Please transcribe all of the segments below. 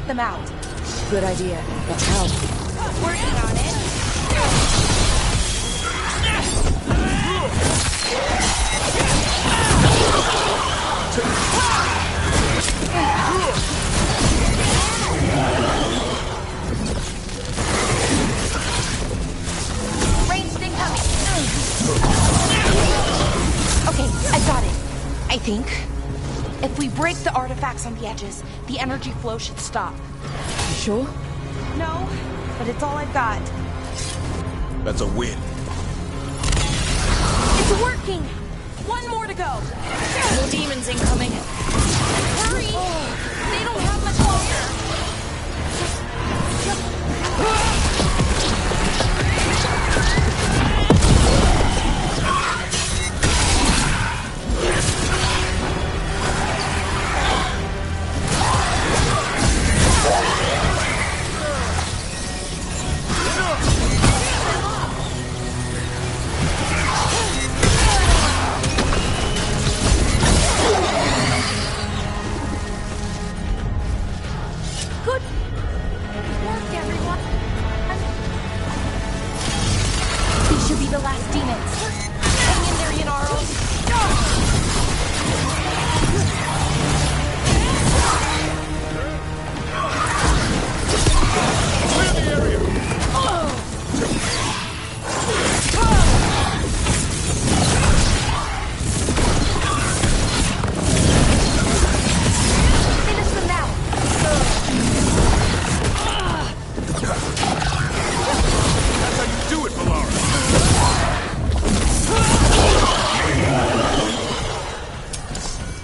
them out. Good idea. But how? Working on it. Ranged incoming. Okay, I got it. I think. If we break the artifacts on the edges, the energy flow should stop. You sure? No, but it's all I've got. That's a win. It's working! One more to go. More demons incoming. Hurry! They don't have much longer.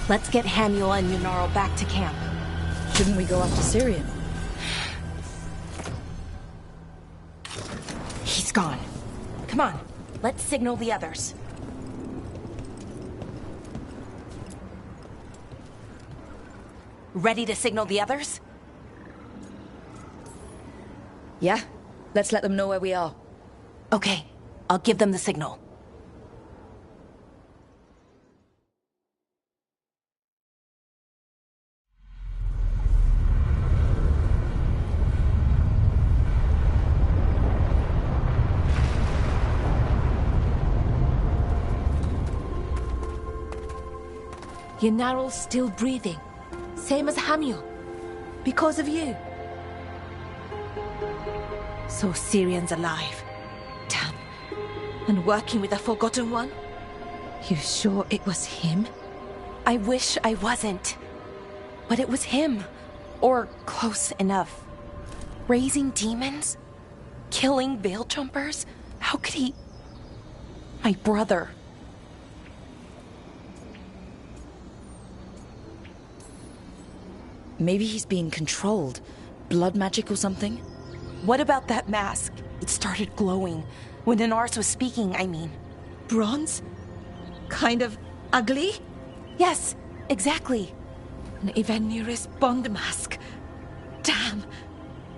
Let's get Hamuel and Yunaro back to camp. Shouldn't we go after Syrian? He's gone. Come on, let's signal the others. Ready to signal the others? Yeah? Let's let them know where we are. Okay, I'll give them the signal. Yunaro's still breathing. Same as Hamuel. Because of you. So Syrian's alive. Damn. And working with the Forgotten One? You sure it was him? I wish I wasn't. But it was him. Or close enough. Raising demons? Killing veil jumpers? How could he... My brother. Maybe he's being controlled. Blood magic or something? What about that mask? It started glowing. When Inars was speaking, I mean. Bronze? Kind of ugly? Yes, exactly. An Ivanir's Bond mask. Damn.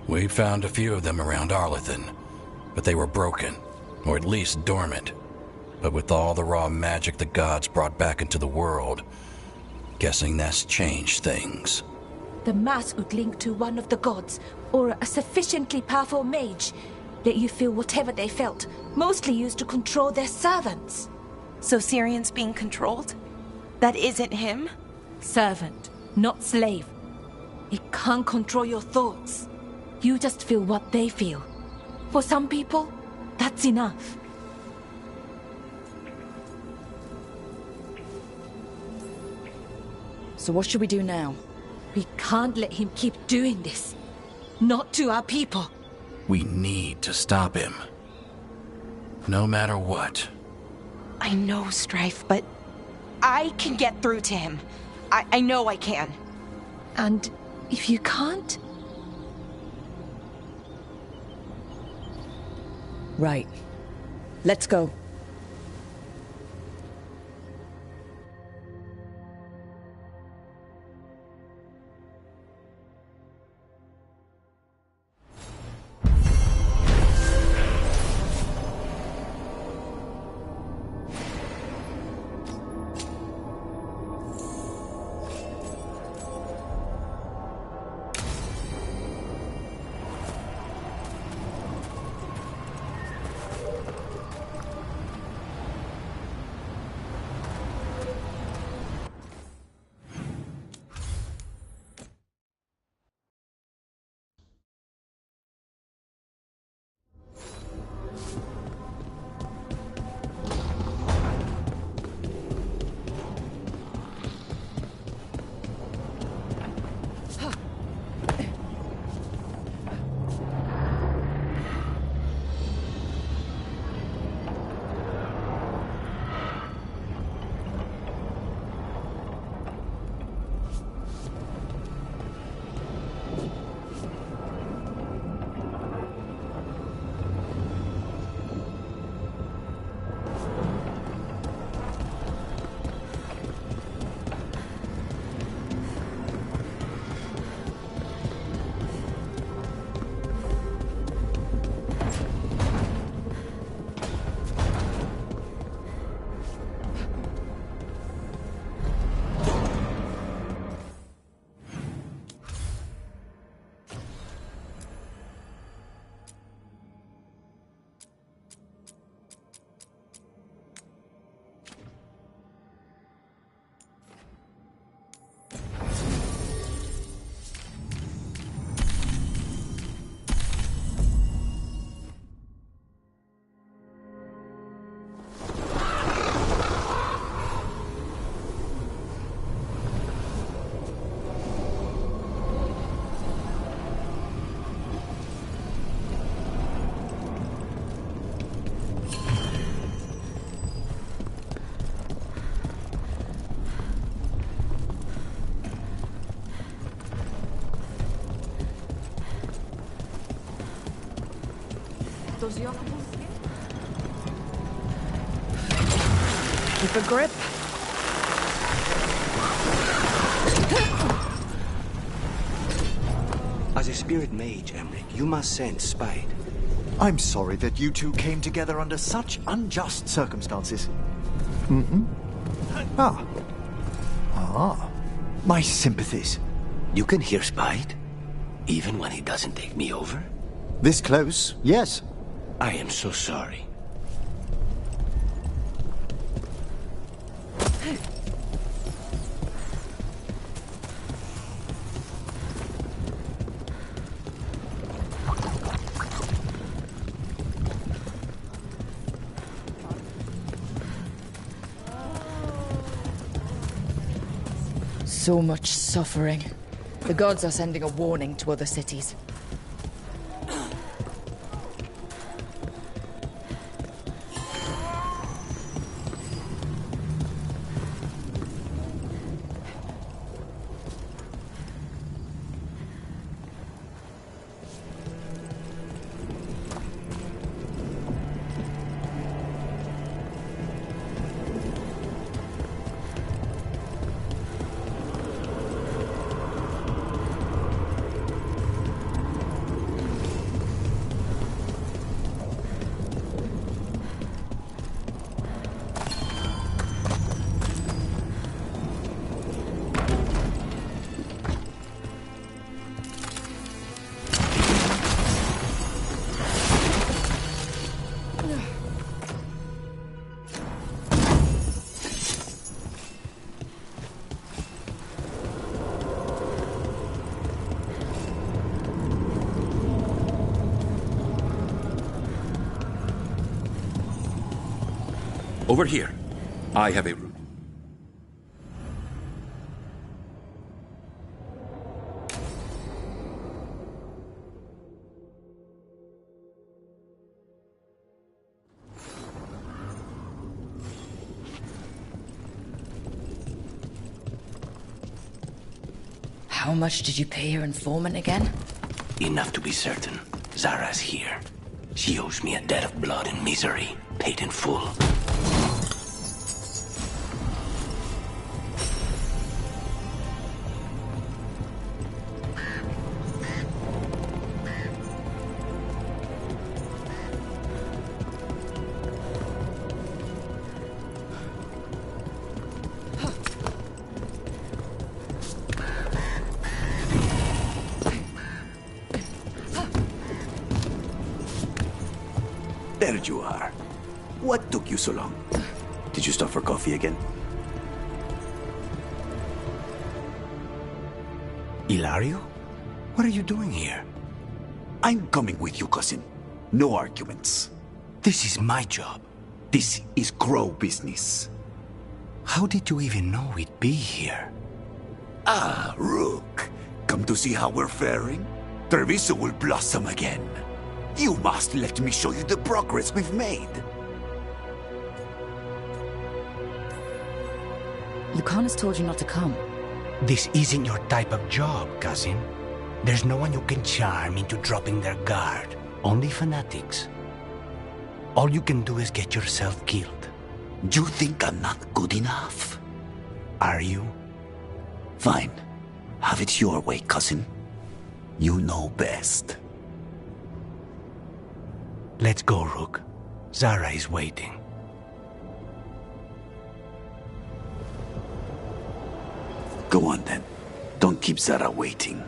We found a few of them around Arlethan, but they were broken, or at least dormant. But with all the raw magic the gods brought back into the world, guessing that's changed things. The mask would link to one of the gods, or a sufficiently powerful mage. Let you feel whatever they felt, mostly used to control their servants. So Syrian's being controlled? That isn't him? Servant, not slave. It can't control your thoughts. You just feel what they feel. For some people, that's enough. So what should we do now? We can't let him keep doing this. Not to our people. We need to stop him. No matter what. I know, Strife, but I can get through to him. I know I can. And if you can't? Right. Let's go. Keep a grip. As a spirit mage, Emmerich, you must sense spite. I'm sorry that you two came together under such unjust circumstances. My sympathies. You can hear spite, even when he doesn't take me over? This close, yes. I am so sorry. So much suffering. The gods are sending a warning to other cities. Over here. I have a route. How much did you pay your informant again? Enough to be certain. Zara's here. She owes me a debt of blood and misery, paid in full. There you are. What took you so long? Did you stop for coffee again? Ilario? What are you doing here? I'm coming with you, cousin. No arguments. This is my job. This is Crow business. How did you even know we'd be here? Ah, Rook. Come to see how we're faring? Treviso will blossom again. You must let me show you the progress we've made. Lucan has told you not to come. This isn't your type of job, cousin. There's no one you can charm into dropping their guard. Only fanatics. All you can do is get yourself killed. You think I'm not good enough? Are you? Fine. Have it your way, cousin. You know best. Let's go, Rook. Zara is waiting. Go on then. Don't keep Zara waiting.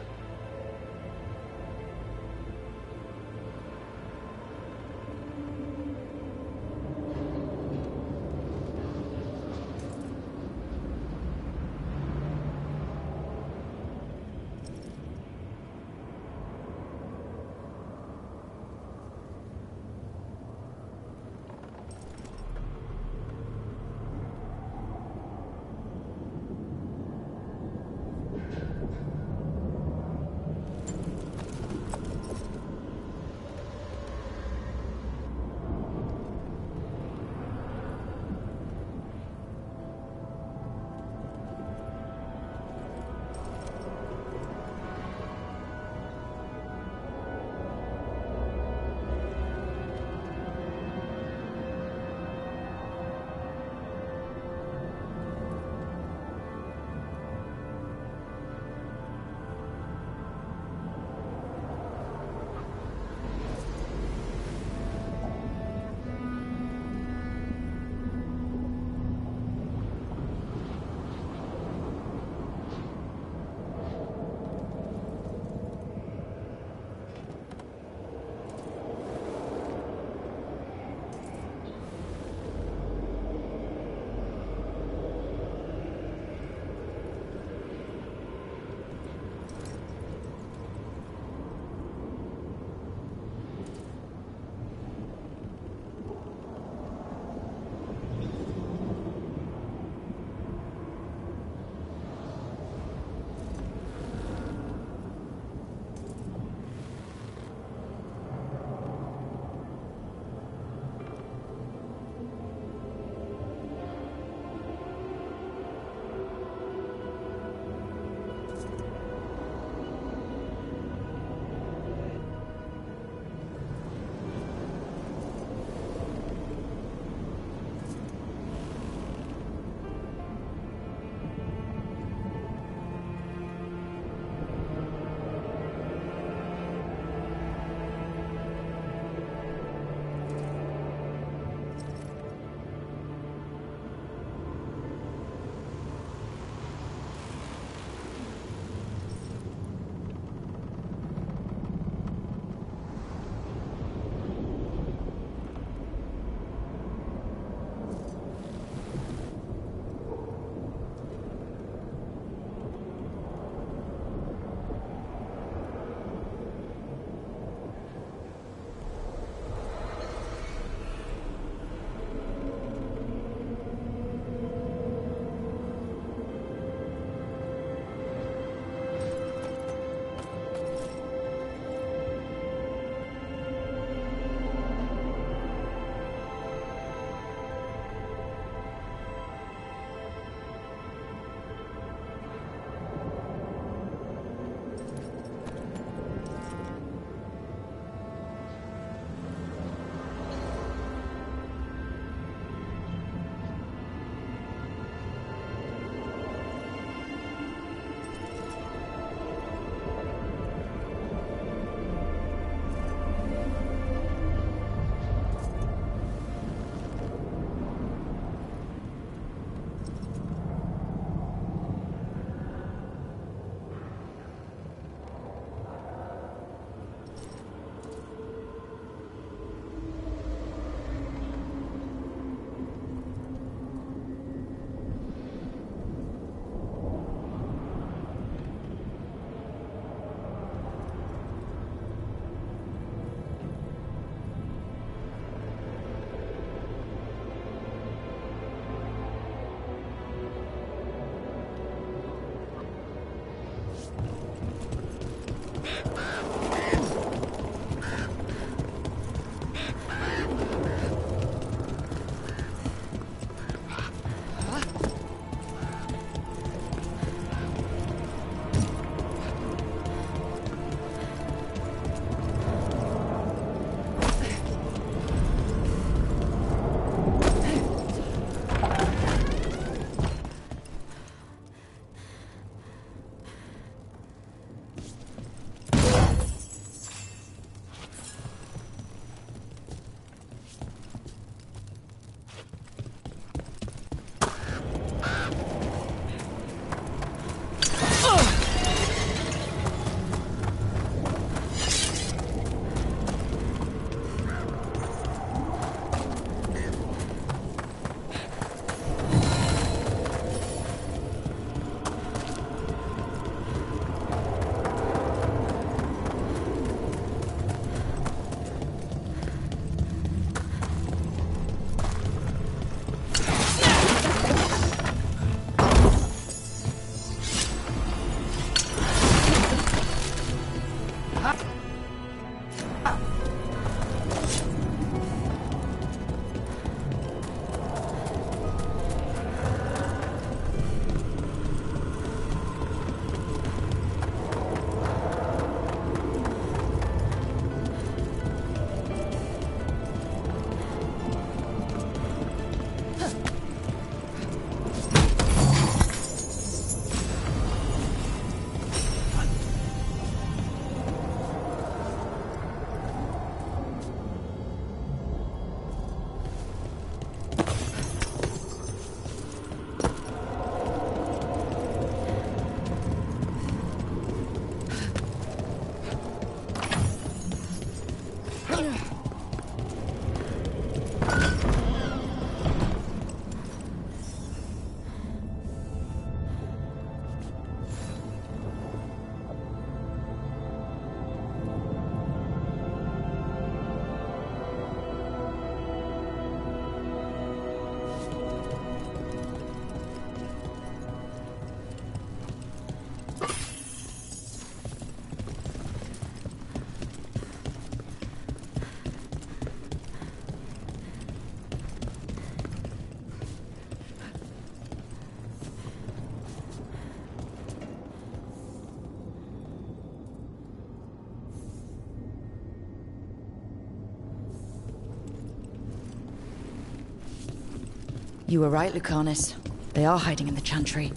You were right, Lucanus. They are hiding in the chantry.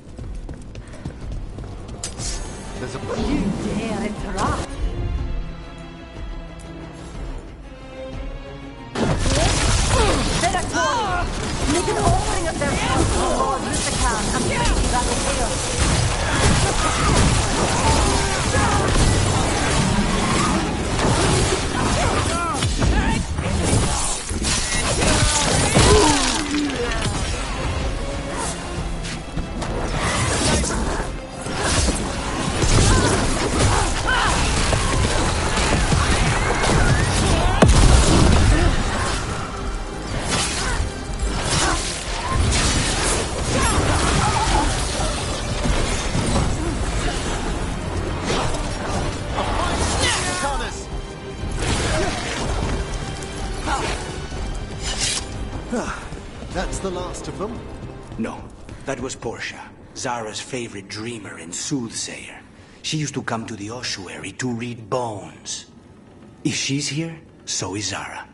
There's a... You dare interrupt! Make an offering of their blood to Lord Lucican and Lady Babbyyy. That's the last of them? No, that was Portia, Zara's favorite dreamer and soothsayer. She used to come to the ossuary to read bones. If she's here, so is Zara.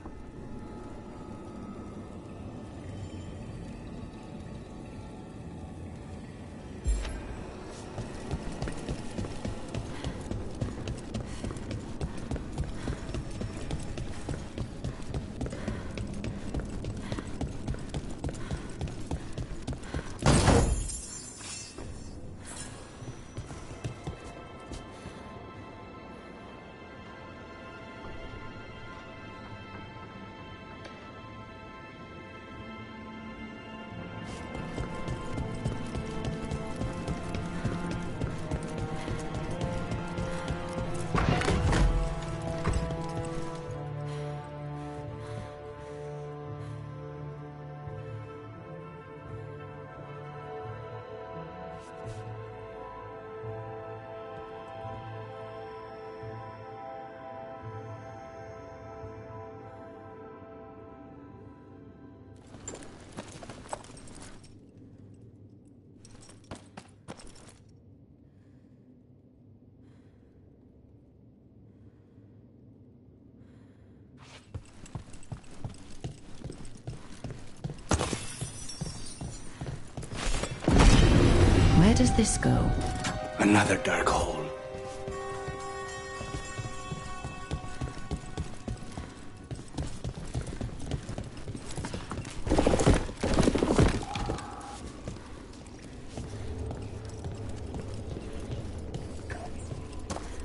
Where does this go? Another dark hole.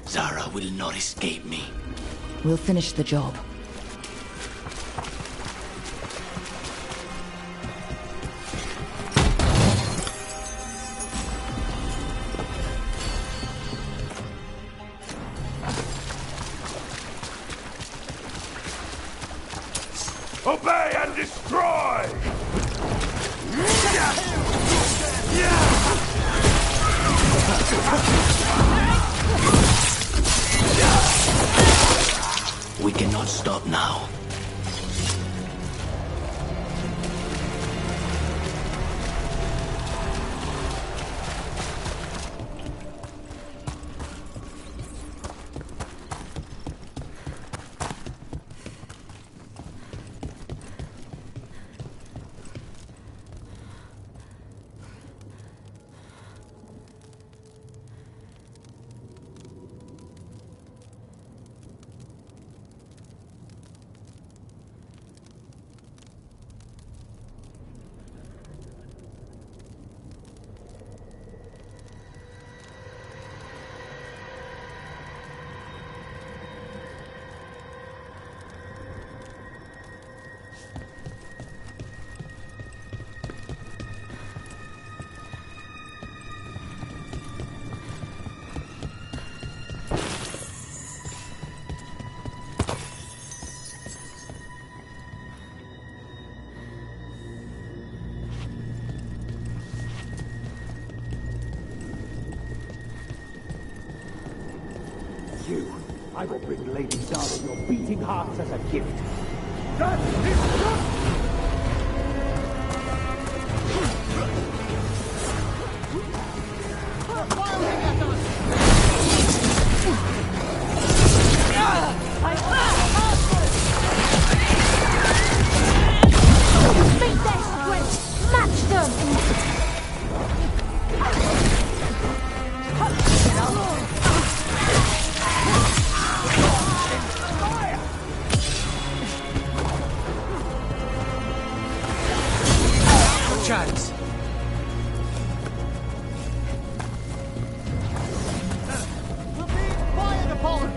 Zara will not escape me. We'll finish the job. Obey and destroy! We cannot stop now. I will bring Lady Zara your beating hearts as a gift. That is just... Be desperate! guards! Fired upon!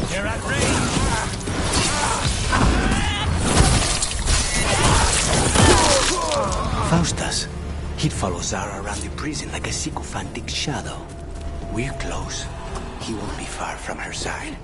They're at range! Faustus. He'd follow Zara around the prison like a sycophantic shadow. We're close. He won't be far from her side.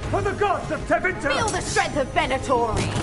For the gods of Tevinter! Feel the strength of Venatori!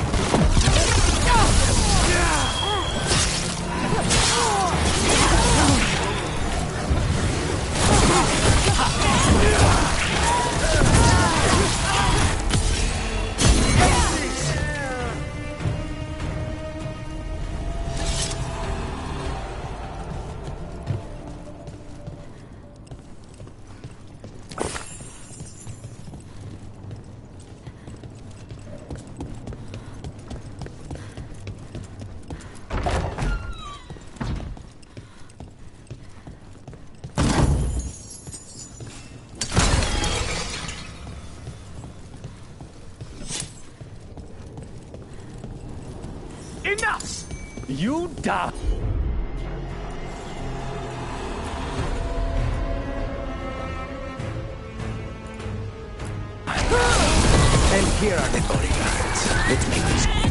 Enough! You die! And here are the bodyguards. Let's make this quick.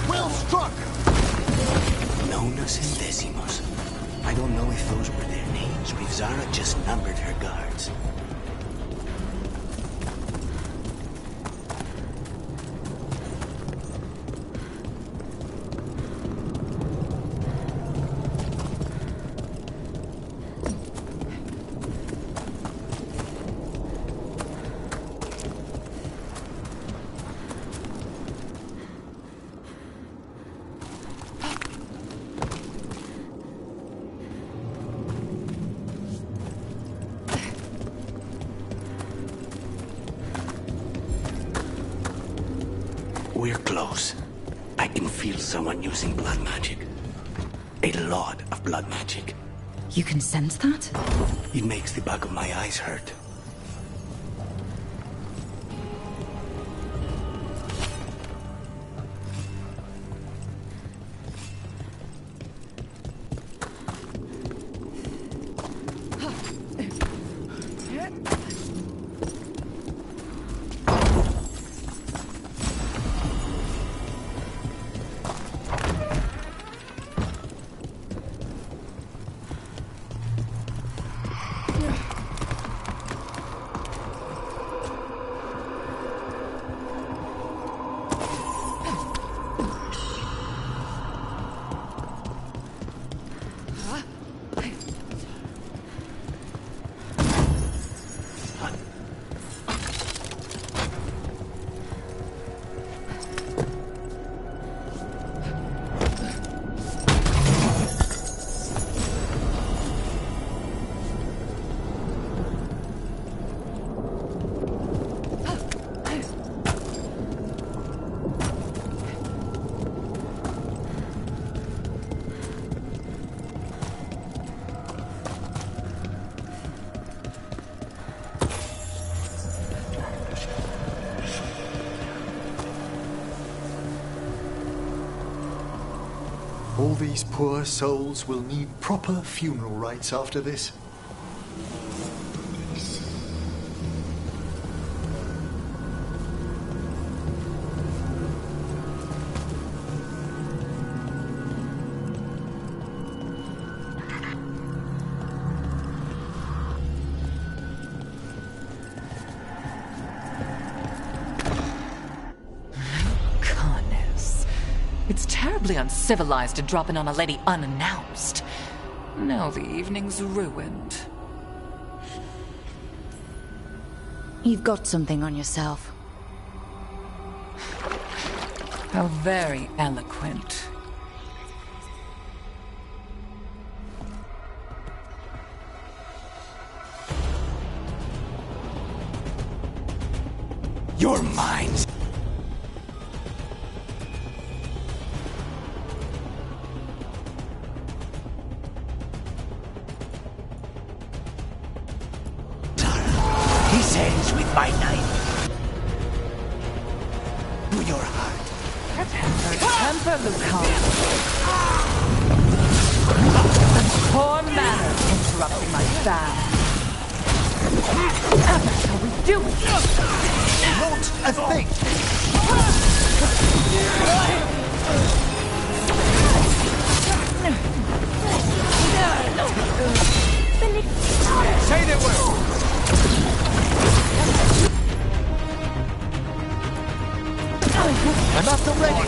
Well struck! Nonas and Decimos. I don't know if those were their names or if Zara just numbered her guards. We're close. I can feel someone using blood magic. A lot of blood magic. You can sense that? It makes the back of my eyes hurt. these poor souls will need proper funeral rites after this. It's terribly uncivilized to drop in on a lady unannounced. Now the evening's ruined. You've got something on yourself. How very eloquent. Your mind's... This ends with my knife. To your heart. Temper, Lucan. Poor manners interrupting my bath. How shall we do it? Not a thing! Say the word! I'm not the ready!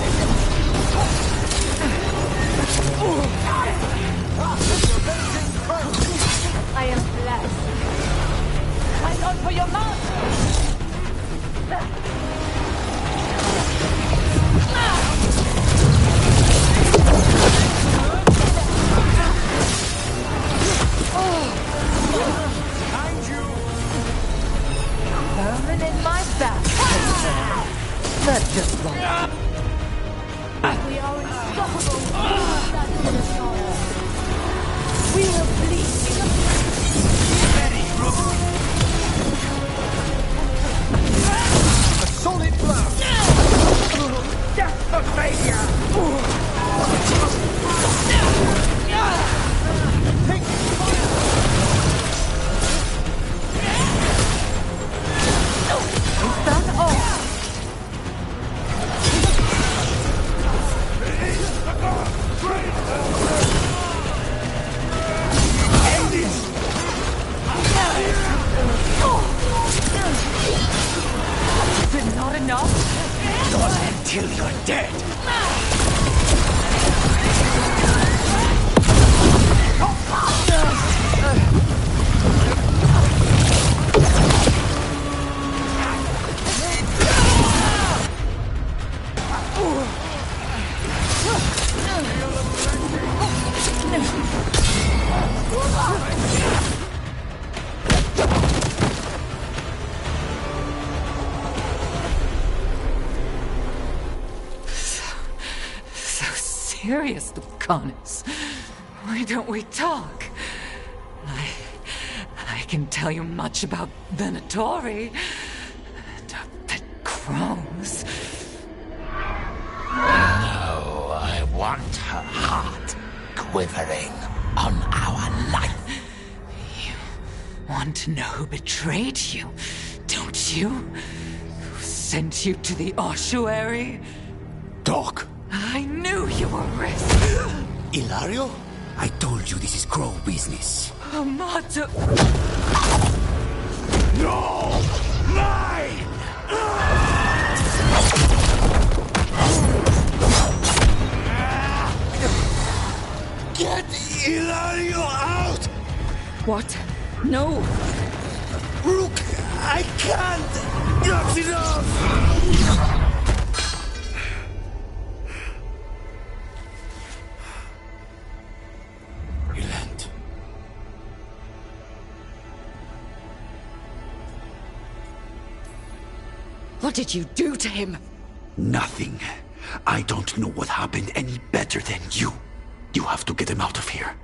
I am blessed. Hang on for your master! Behind you! Vermin in my back. That's just wrong. We are unstoppable. We will bleed. A solid blow! Death for failure! Take Is that all? Is it not enough? Not until you're dead. Serious, Lucanus. Why don't we talk? I can tell you much about Venatori and pet crows. No, I want her heart quivering on our life. You want to know who betrayed you, don't you? Who sent you to the ossuary? Doc. I knew you were risk. Ilario? I told you this is crow business. Amato. No! Mine! Get Ilario out! What? No! Rook, I can't! Not enough! What did you do to him? Nothing. I don't know what happened any better than you. You have to get him out of here.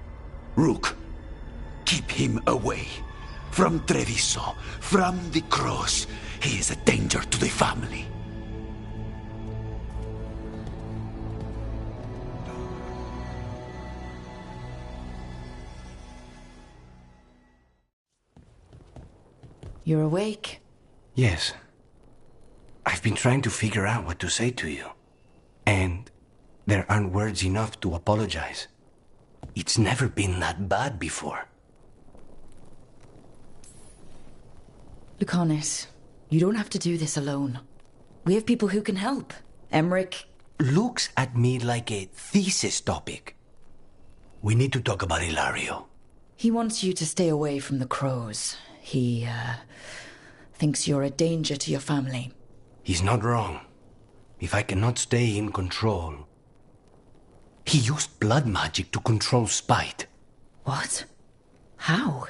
Rook, keep him away. From Treviso, from the cross. He is a danger to the family. You're awake? Yes. I've been trying to figure out what to say to you. And there aren't words enough to apologize. It's never been that bad before. Lucanis, you don't have to do this alone. We have people who can help. Emmerich looks at me like a thesis topic. We need to talk about Ilario. He wants you to stay away from the crows. He, thinks you're a danger to your family. He's not wrong. If I cannot stay in control... He used blood magic to control spite. What? How?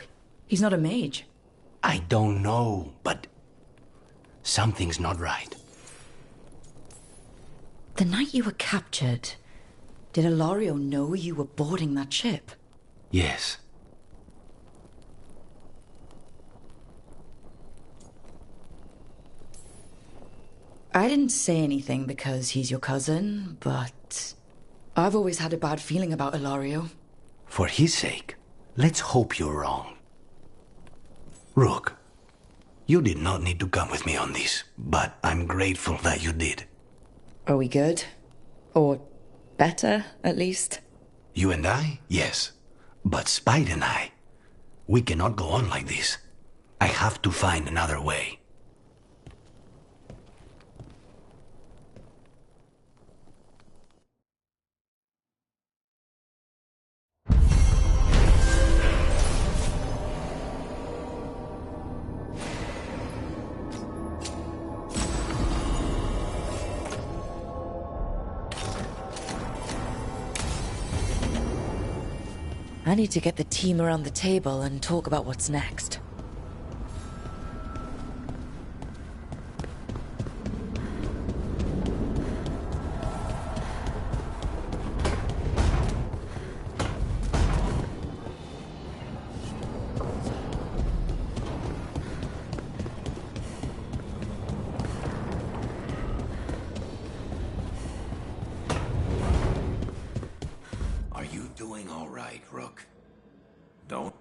He's not a mage. I don't know, but... something's not right. The night you were captured, did Ilario know you were boarding that ship? Yes. I didn't say anything because he's your cousin, but I've always had a bad feeling about Ilario. For his sake, let's hope you're wrong. Rook, you did not need to come with me on this, but I'm grateful that you did. Are we good? Or better, at least? You and I? Yes. But Spite and I, we cannot go on like this. I have to find another way. I need to get the team around the table and talk about what's next. Are you doing all right, Rook? Don't...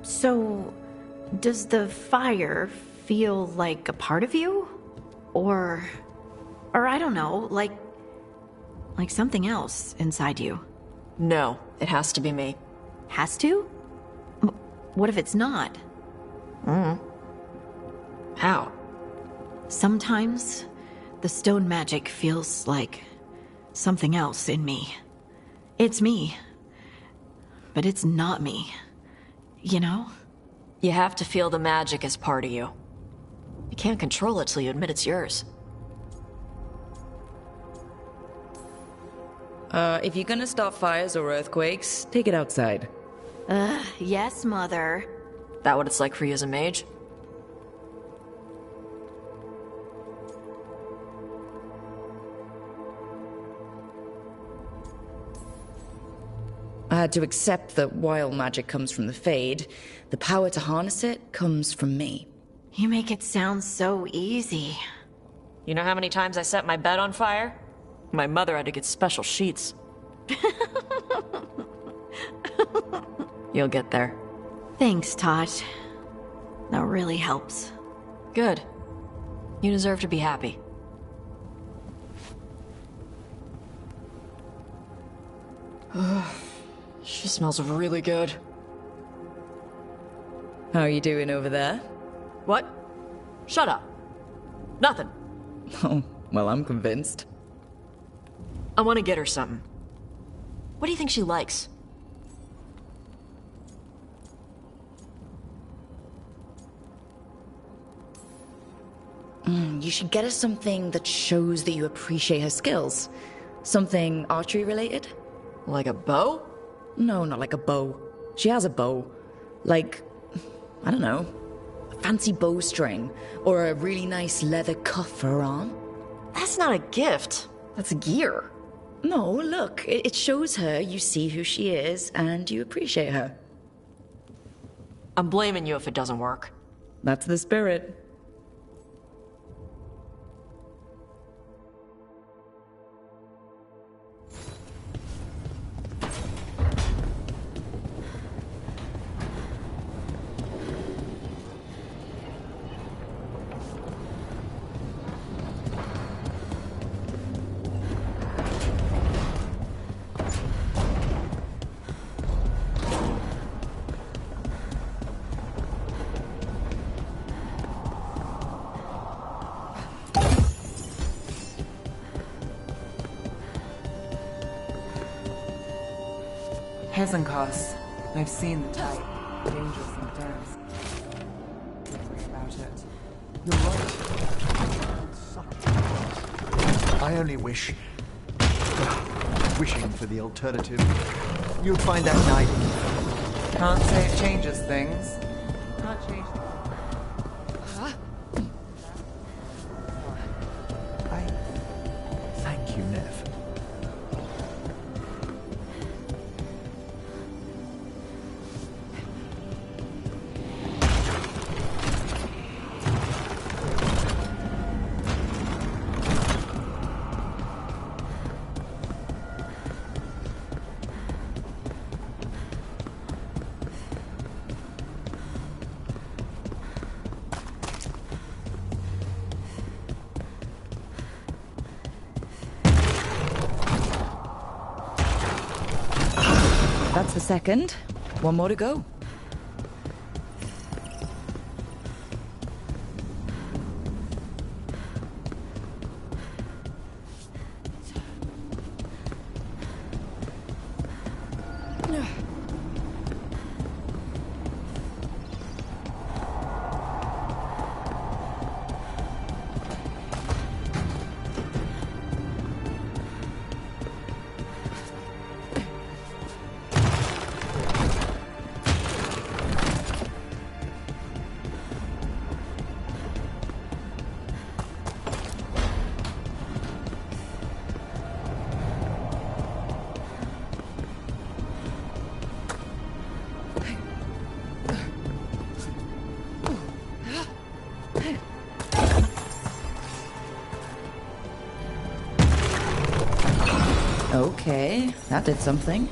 So, does the fire feel like a part of you? Or I don't know, like something else inside you? No, it has to be me. Has to? What if it's not? How? Sometimes the stone magic feels like something else in me. It's me, but it's not me. you know? You have to feel the magic as part of you. You can't control it till you admit it's yours. If you're gonna start fires or earthquakes, take it outside. Yes, Mother. That what it's like for you as a mage? I had to accept that while magic comes from the Fade, the power to harness it comes from me. You make it sound so easy. You know how many times I set my bed on fire? My mother had to get special sheets. You'll get there. Thanks, Tot. That really helps. Good. You deserve to be happy. She smells really good. How are you doing over there? What? Shut up. Nothing. Oh, well, I'm convinced. I want to get her something. What do you think she likes? You should get her something that shows that you appreciate her skills. Something archery related? Like a bow? No, not like a bow. She has a bow. Like, I don't know, a fancy bowstring, or a really nice leather cuff for her arm. That's not a gift. That's gear. No, look, it shows her you see who she is and you appreciate her. I'm blaming you if it doesn't work. That's the spirit. Hasn't cost. I've seen the type. Dangerous sometimes. Don't worry about it. You're right. I only wish... wishing for the alternative. You'd find that night... Can't say it changes things. Can't change things. Thank you, Nev. That's the second. One more to go. Okay, that did something.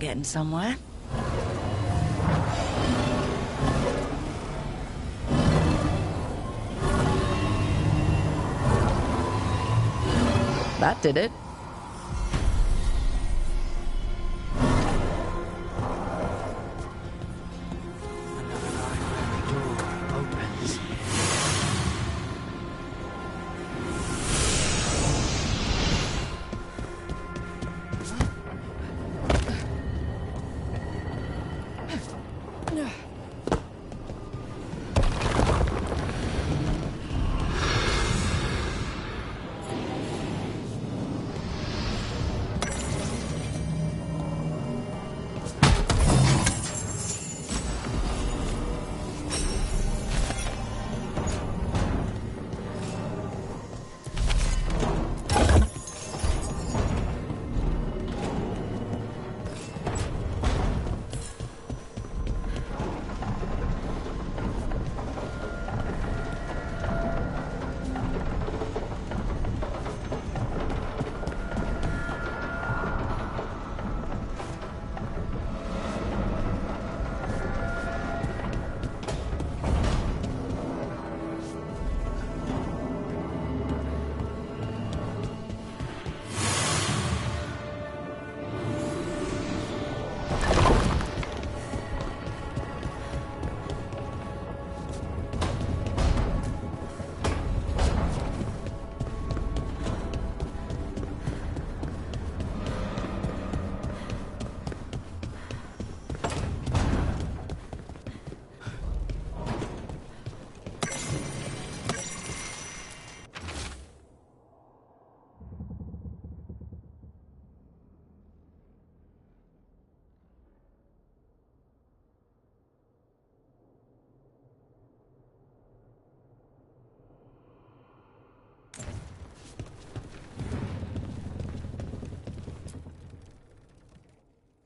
getting somewhere. That did it.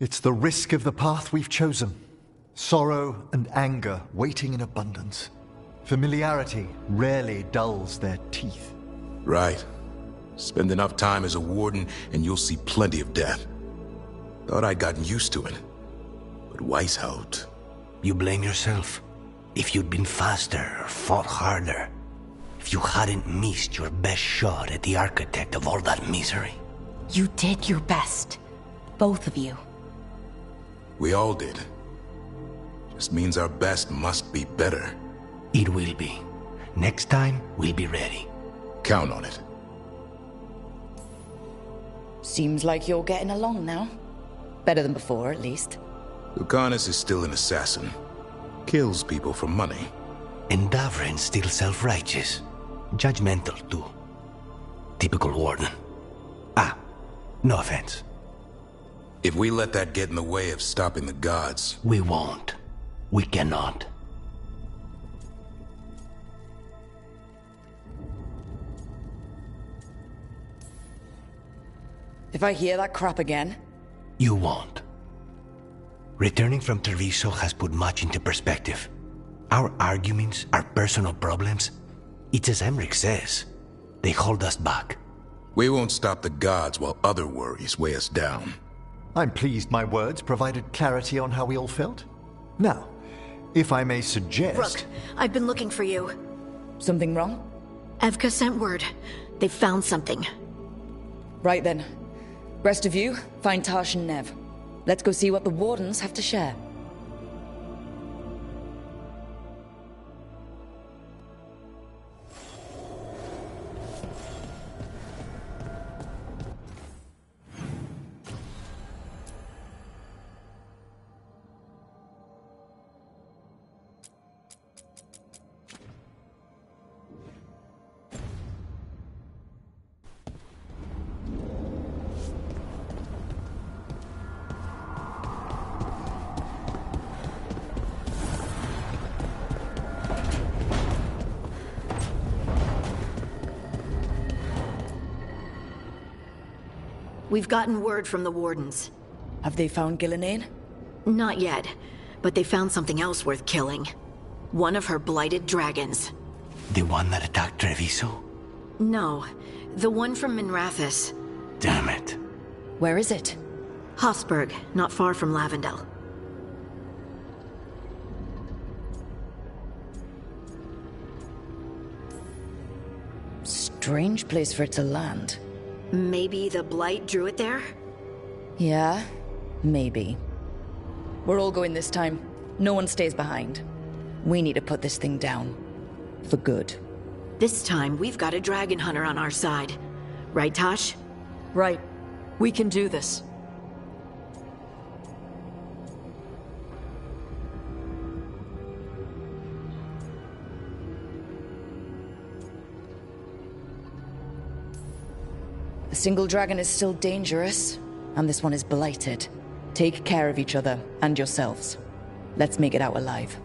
It's the risk of the path we've chosen. Sorrow and anger waiting in abundance. Familiarity rarely dulls their teeth. Right. Spend enough time as a warden and you'll see plenty of death. Thought I'd gotten used to it. But Weishaupt... You blame yourself. If you'd been faster or fought harder. If you hadn't missed your best shot at the architect of all that misery. You did your best. Both of you. We all did. Just means our best must be better. It will be. Next time, we'll be ready. Count on it. Seems like you're getting along now. Better than before, at least. Lucanus is still an assassin. Kills people for money. And Davrin's still self-righteous. Judgmental, too. Typical warden. Ah, no offense. If we let that get in the way of stopping the gods... We won't. We cannot. If I hear that crap again... You won't. Returning from Treviso has put much into perspective. Our arguments, our personal problems, it's as Emmerich says. They hold us back. We won't stop the gods while other worries weigh us down. I'm pleased my words provided clarity on how we all felt. Now, if I may suggest... Rook, I've been looking for you. Something wrong? Evka sent word. They found something. Right then. Rest of you, find Tash and Nev. Let's go see what the Wardens have to share. We've gotten word from the Wardens. Have they found Gillenane? Not yet, but they found something else worth killing. One of her blighted dragons. The one that attacked Treviso? No, the one from Minrathous. Damn it. Where is it? Hossberg, not far from Lavendel. Strange place for it to land. Maybe the Blight drew it there? Yeah, maybe. We're all going this time. No one stays behind. We need to put this thing down. For good. This time, we've got a dragon hunter on our side. Right, Tosh? Right. We can do this. The single dragon is still dangerous, and this one is blighted. Take care of each other and yourselves. Let's make it out alive.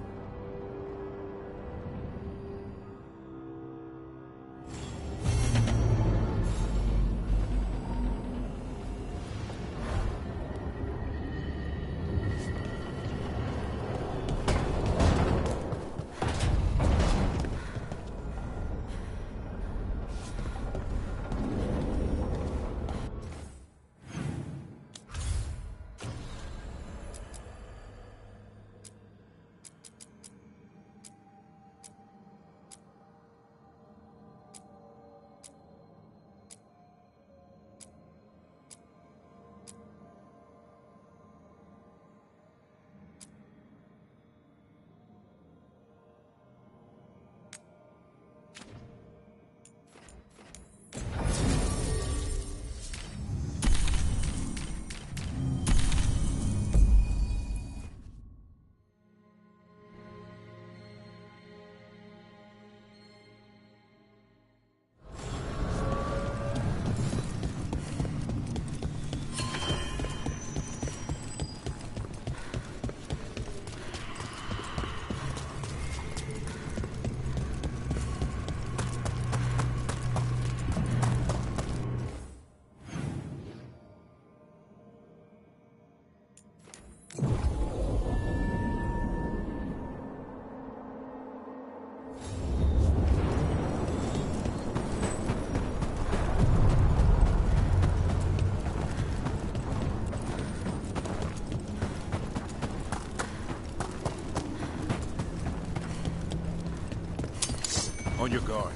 On your guard.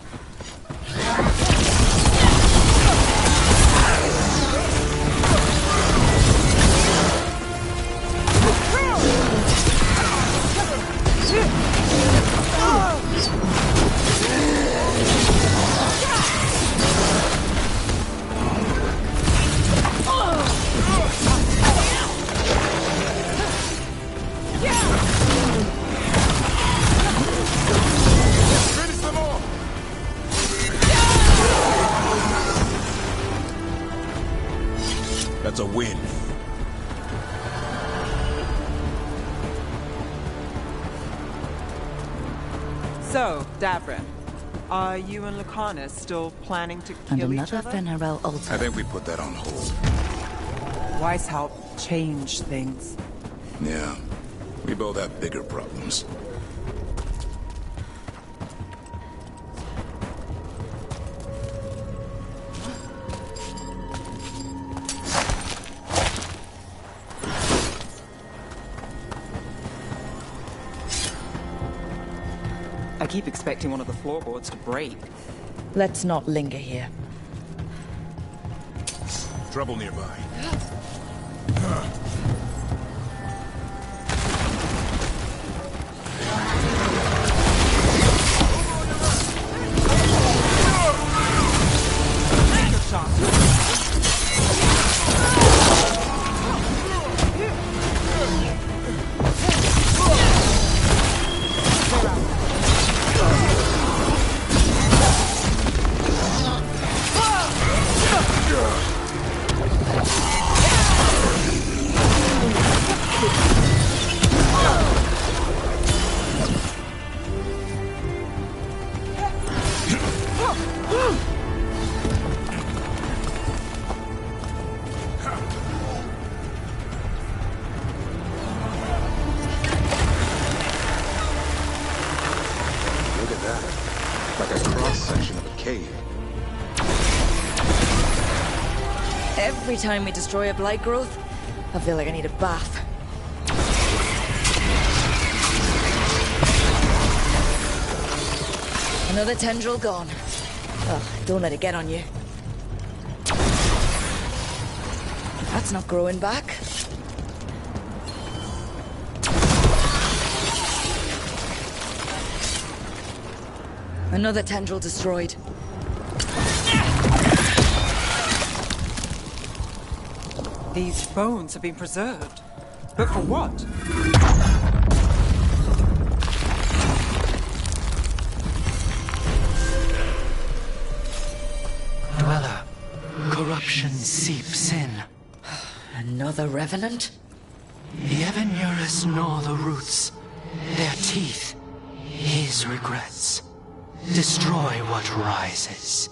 That's a win. So, Davrin, are you and Lucanus still planning to And kill each another other? Venerel altar. I think we put that on hold. Wise help change things. Yeah. We both have bigger problems. I keep expecting one of the floorboards to break. Let's not linger here. Trouble nearby. Every time we destroy a blight growth, I feel like I need a bath. Another tendril gone. Oh, don't let it get on you. That's not growing back. Another tendril destroyed. These bones have been preserved. But for what? Dweller, corruption seeps in. Another revenant? The Evanurus gnaw the roots. Their teeth, his regrets. Destroy what rises.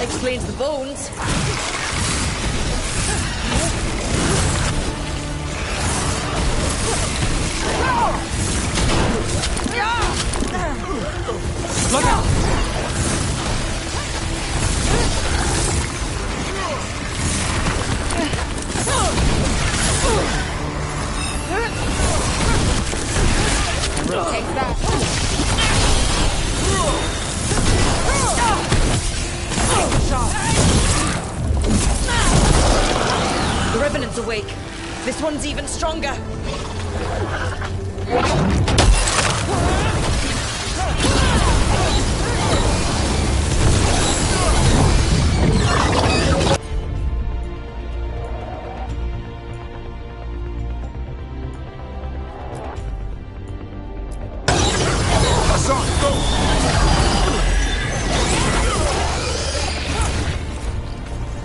Explains the bones. Look out! Take that. The Revenant's awake. This one's even stronger.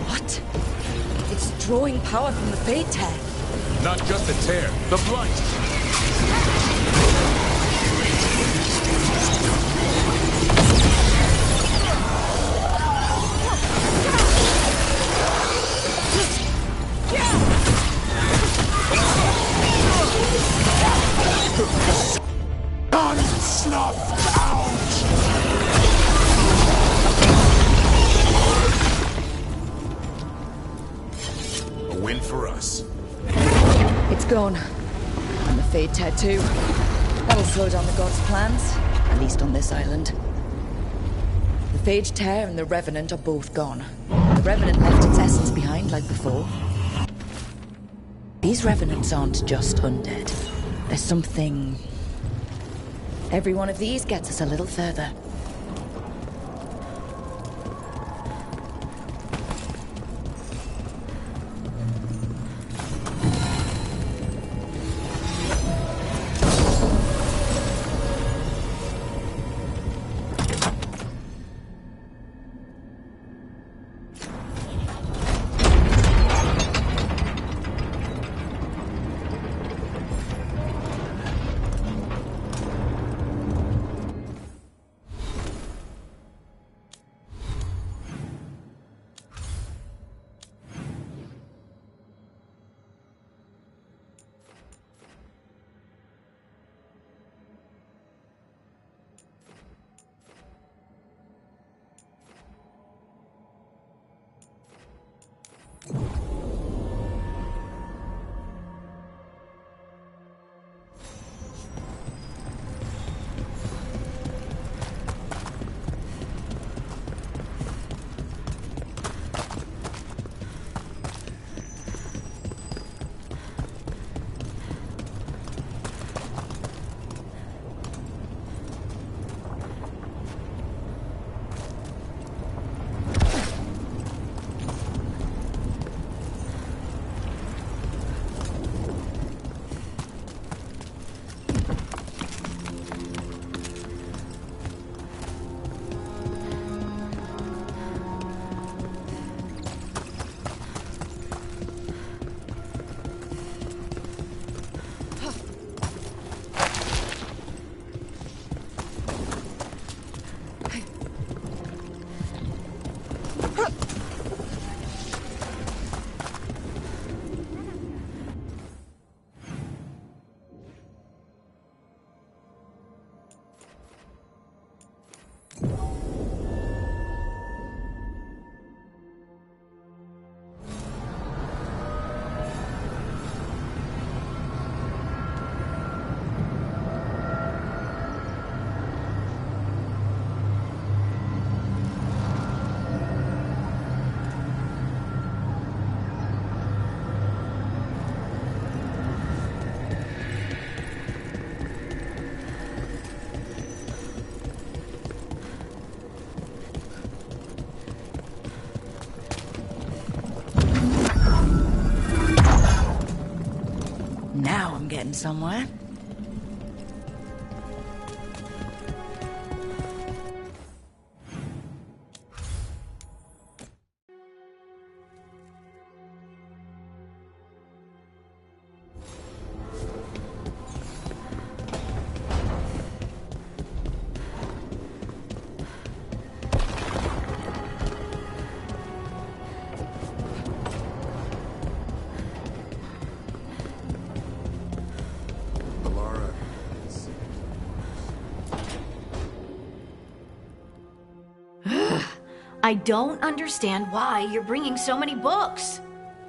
What? It's drawing power from the Fate Tear. Not just the tear, the blight. Unsnuffed out! and for us. It's gone. And the Fade Tattoo. That'll slow down the gods' plans, at least on this island. The Fade Tear and the Revenant are both gone. The Revenant left its essence behind like before. These Revenants aren't just undead. There's something... Every one of these gets us a little further. Now I'm getting somewhere. I don't understand why you're bringing so many books.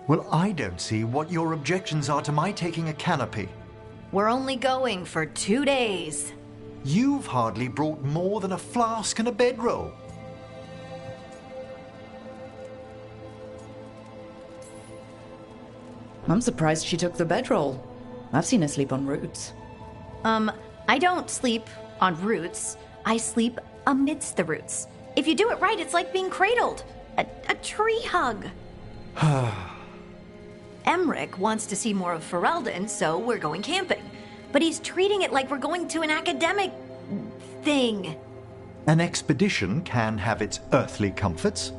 Well, I don't see what your objections are to my taking a canopy. We're only going for 2 days. You've hardly brought more than a flask and a bedroll. I'm surprised she took the bedroll. I've seen her sleep on roots. I don't sleep on roots. I sleep amidst the roots. If you do it right, it's like being cradled. A tree hug. Emmerich wants to see more of Ferelden, so we're going camping. But he's treating it like we're going to an academic thing. An expedition can have its earthly comforts.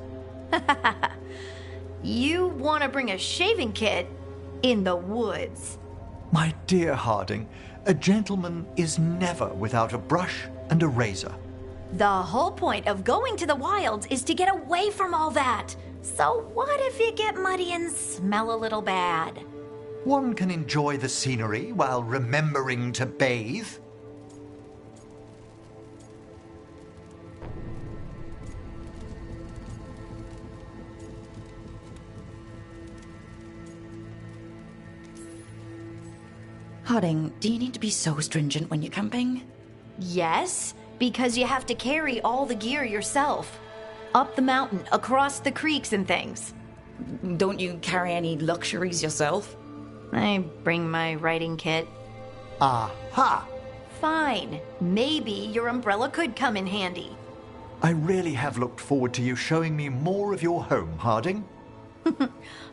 You want to bring a shaving kit in the woods. My dear Harding, a gentleman is never without a brush and a razor. The whole point of going to the wilds is to get away from all that. So what if you get muddy and smell a little bad? One can enjoy the scenery while remembering to bathe. Harding, do you need to be so stringent when you're camping? Yes, because you have to carry all the gear yourself. Up the mountain, across the creeks and things. Don't you carry any luxuries yourself? I bring my writing kit. Aha! Fine. Maybe your umbrella could come in handy. I really have looked forward to you showing me more of your home, Harding.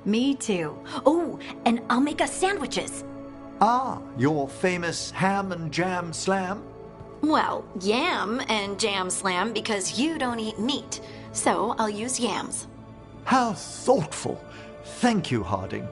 Me too. Oh, and I'll make us sandwiches. Ah, your famous ham and jam slam? Well, yam and jam slam because you don't eat meat. So I'll use yams. How thoughtful. Thank you, Harding.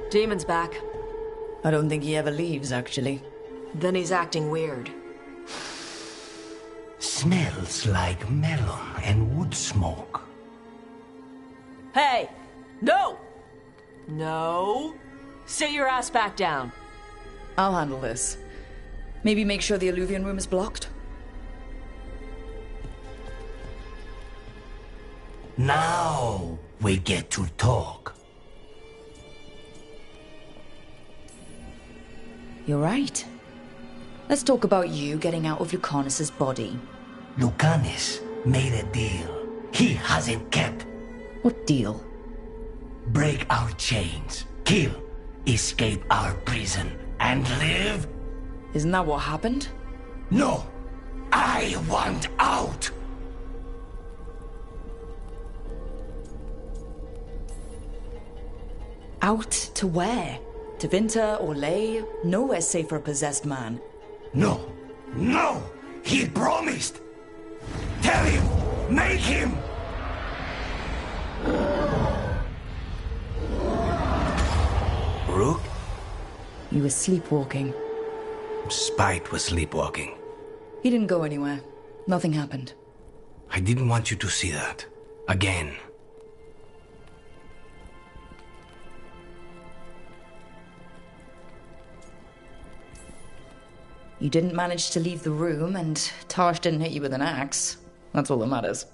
Demon's back. I don't think he ever leaves, actually. Then he's acting weird. Smells like melon and wood smoke. Hey! No! No! Sit your ass back down. I'll handle this. Maybe make sure the Alluvion room is blocked? Now we get to talk. You're right. Let's talk about you getting out of Lucanus's body. Lucanus made a deal he hasn't kept. What deal? Break our chains, kill, escape our prison, and live? Isn't that what happened? No! I want out! Out to where? To Vinter or Lay? Nowhere's safe for a possessed man. No! No! He promised! Tell him! Make him! Rook? He was sleepwalking. Spite was sleepwalking. He didn't go anywhere. Nothing happened. I didn't want you to see that. Again. You didn't manage to leave the room, and Tarsh didn't hit you with an axe. That's all that matters.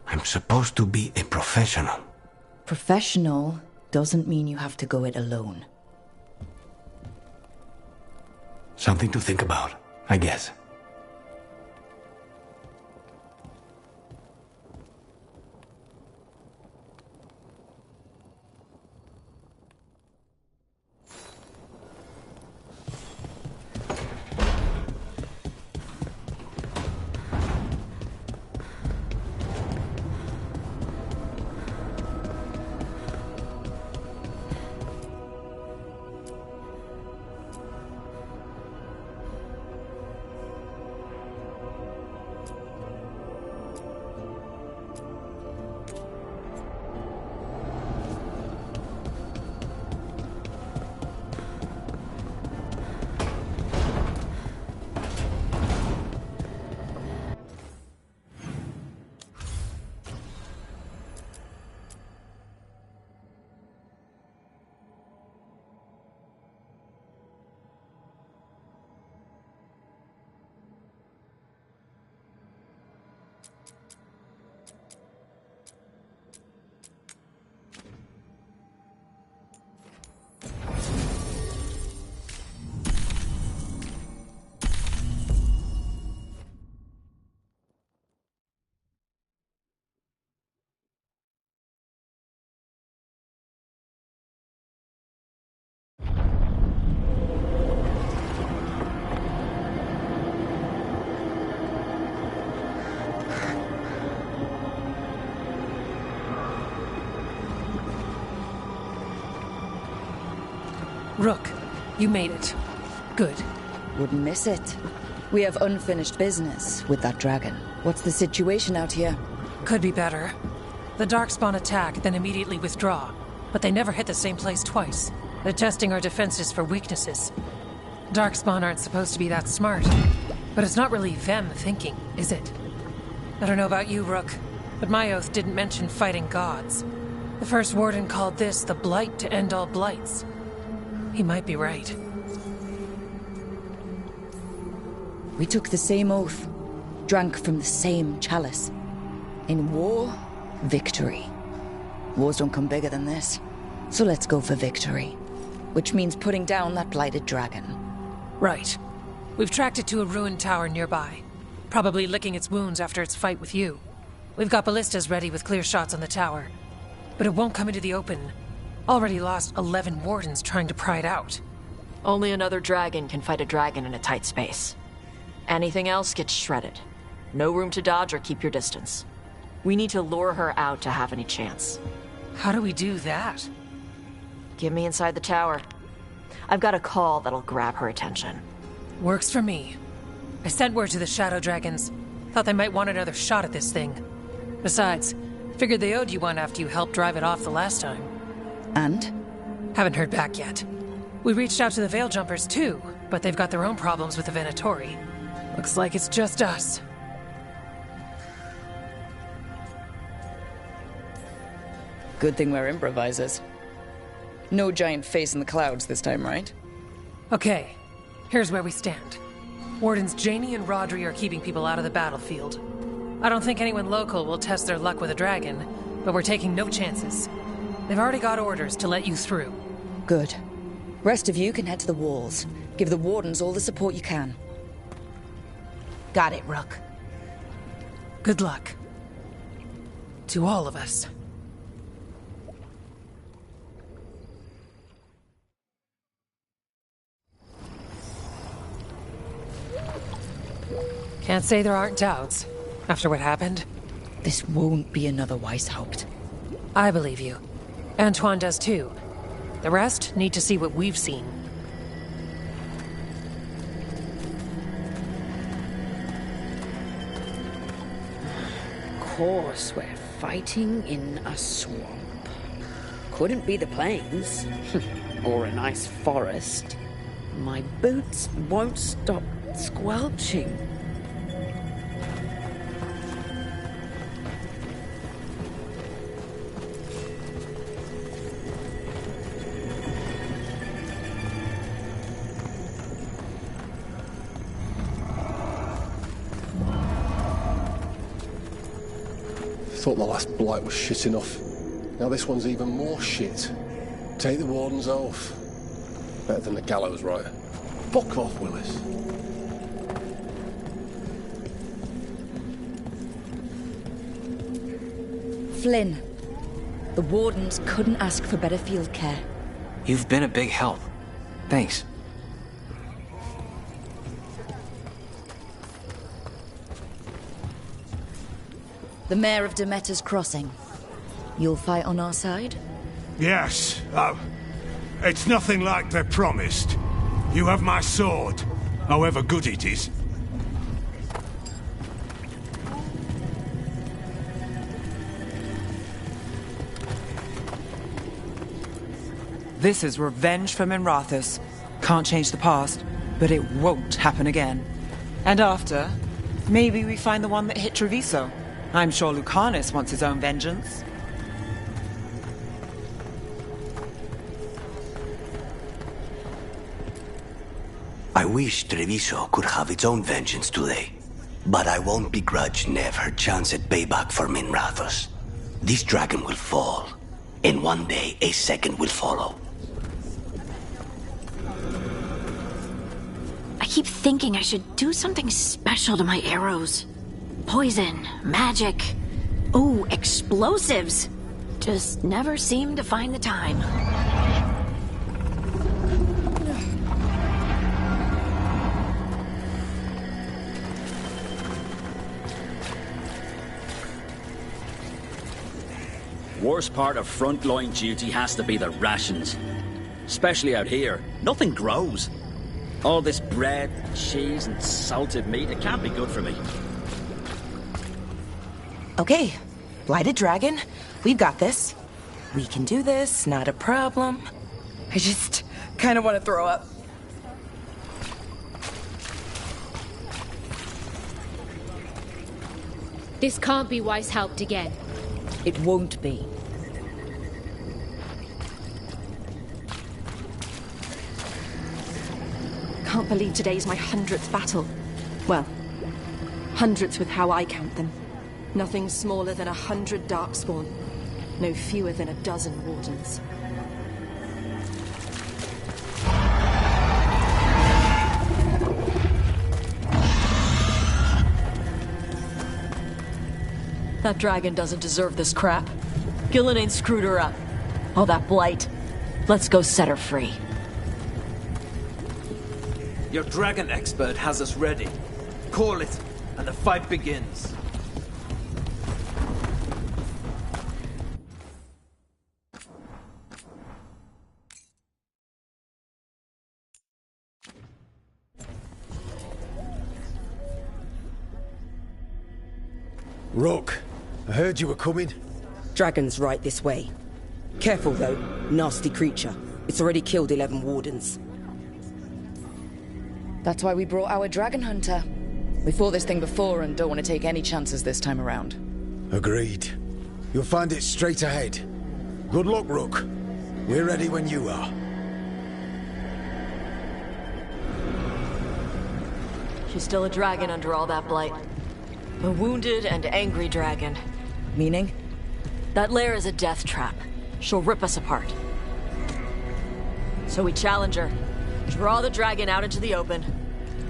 I'm supposed to be a professional. Professional doesn't mean you have to go it alone. Something to think about, I guess. Rook, you made it. Good. Wouldn't miss it. We have unfinished business with that dragon. What's the situation out here? Could be better. The Darkspawn attack, then immediately withdraw. But they never hit the same place twice. They're testing our defenses for weaknesses. Darkspawn aren't supposed to be that smart. But it's not really them thinking, is it? I don't know about you, Rook, but my oath didn't mention fighting gods. The first warden called this the blight to end all blights. He might be right. We took the same oath, drank from the same chalice. In war, victory. Wars don't come bigger than this. So let's go for victory. Which means putting down that blighted dragon. Right. We've tracked it to a ruined tower nearby. Probably licking its wounds after its fight with you. We've got ballistas ready with clear shots on the tower. But it won't come into the open. Already lost 11 wardens trying to pry it out. Only another dragon can fight a dragon in a tight space. Anything else gets shredded. No room to dodge or keep your distance. We need to lure her out to have any chance. How do we do that? Get me inside the tower. I've got a call that'll grab her attention. Works for me. I sent word to the Shadow Dragons. Thought they might want another shot at this thing. Besides, figured they owed you one after you helped drive it off the last time. And? Haven't heard back yet. We reached out to the Veil Jumpers too, but they've got their own problems with the Venatori. Looks like it's just us. Good thing we're improvisers. No giant face in the clouds this time, right? Okay, here's where we stand. Wardens Janey and Rodri are keeping people out of the battlefield. I don't think anyone local will test their luck with a dragon, but we're taking no chances. They've already got orders to let you through. Good. Rest of you can head to the walls. Give the wardens all the support you can. Got it, Rook. Good luck. To all of us. Can't say there aren't doubts, after what happened. This won't be another Weishaupt. I believe you. Antoine does too. The rest need to see what we've seen. Of course, we're fighting in a swamp. Couldn't be the plains. Or a nice forest. My boots won't stop squelching. Thought the last blight was shit enough. Now this one's even more shit. Take the warden's oath. Better than the gallows, right? Fuck off, Willis. Flynn. The wardens couldn't ask for better field care. You've been a big help. Thanks. The mayor of Demeter's Crossing. You'll fight on our side? Yes. It's nothing like they promised. You have my sword, however good it is. This is revenge for Minrathous. Can't change the past, but it won't happen again. And after, maybe we find the one that hit Treviso. I'm sure Lucanus wants his own vengeance. I wish Treviso could have its own vengeance today. But I won't begrudge Nev her chance at payback for Minrathous. This dragon will fall, and one day a second will follow. I keep thinking I should do something special to my arrows. Poison, magic, ooh, explosives. Just never seem to find the time. Worst part of frontline duty has to be the rations. Especially out here, nothing grows. All this bread, cheese, and salted meat, it can't be good for me. Okay, Blighted Dragon, we've got this. We can do this, not a problem. I just kind of want to throw up. This can't be Weiss helped again. It won't be. Can't believe today's my 100th battle. Well, hundreds with how I count them. Nothing smaller than 100 Darkspawn. No fewer than a dozen Wardens. That dragon doesn't deserve this crap. Gillen ain't screwed her up. All that blight. Let's go set her free. Your dragon expert has us ready. Call it, and the fight begins. Rook, I heard you were coming. Dragon's right this way. Careful though, nasty creature. It's already killed 11 Wardens. That's why we brought our dragon hunter. We fought this thing before and don't want to take any chances this time around. Agreed. You'll find it straight ahead. Good luck, Rook. We're ready when you are. She's still a dragon under all that blight. A wounded and angry dragon. Meaning? That lair is a death trap. She'll rip us apart. So we challenge her, draw the dragon out into the open,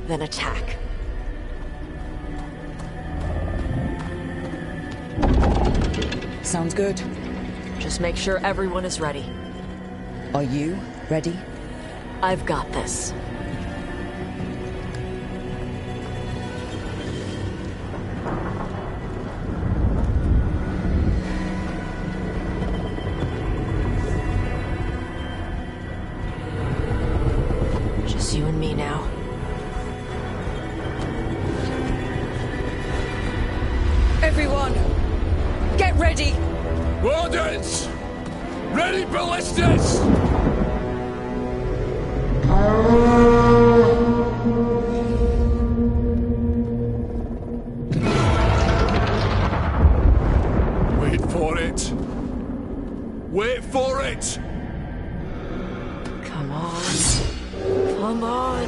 then attack. Sounds good. Just make sure everyone is ready. Are you ready? I've got this. Just you and me now. Everyone, get ready! Wardens! Ready, ballistas! Wait for it. Wait for it! Come on. Come on.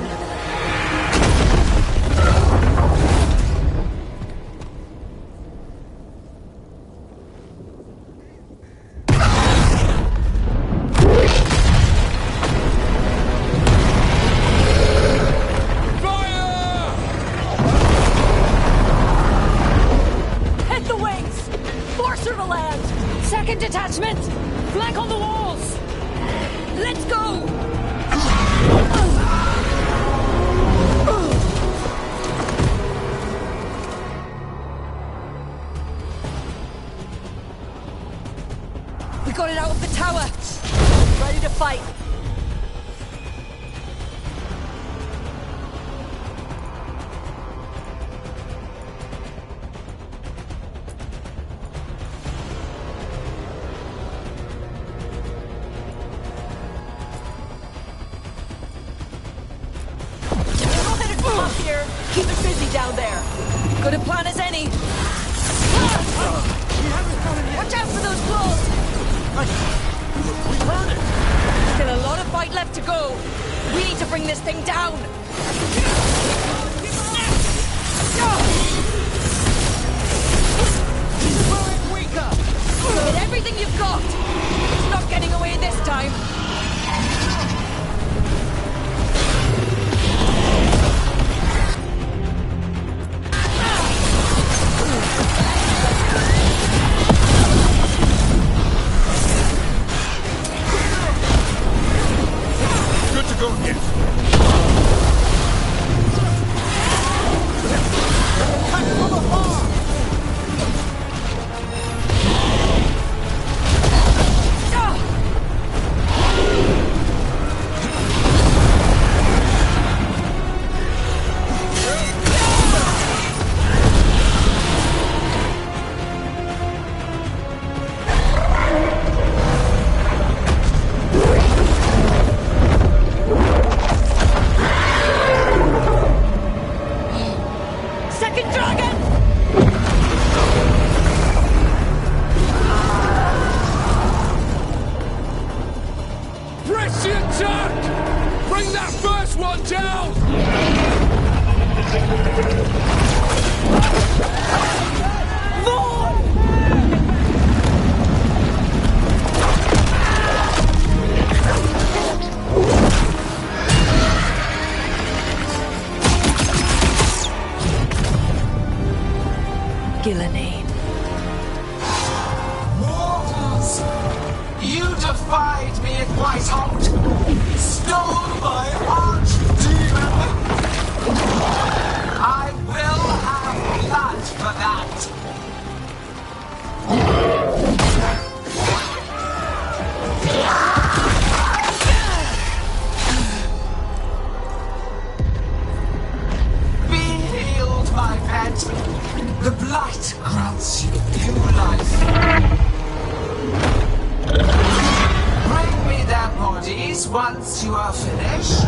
Hit the wings! Force her to land! Second detachment! Flank on the walls! Let's go! We got it out of the tower! Ready to fight. Up here. Keep it busy down there. Good a plan as any. Watch out for those claws! We heard it! Still a lot of fight left to go. We need to bring this thing down. Growing weaker! With everything you've got, it's not getting away this time. Good to go again. Mortals! You defied me at Whiteholt! Stole my archdemon! I will have blood for that! Be healed, my pet! The blight grants you new life. Bring me their bodies once you are finished.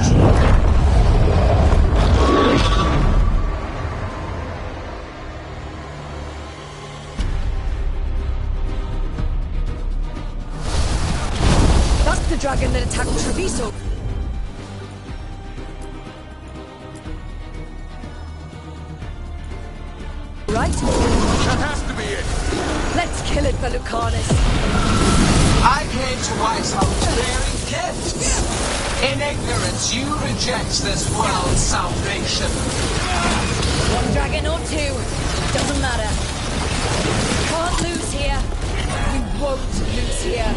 That's the dragon that attacked Treviso. Right? That has to be it. Let's kill it for Lucanus. I came to Whiteholt bearing gifts. In ignorance, you reject this world's salvation. One dragon or two, doesn't matter. We can't lose here. We won't lose here.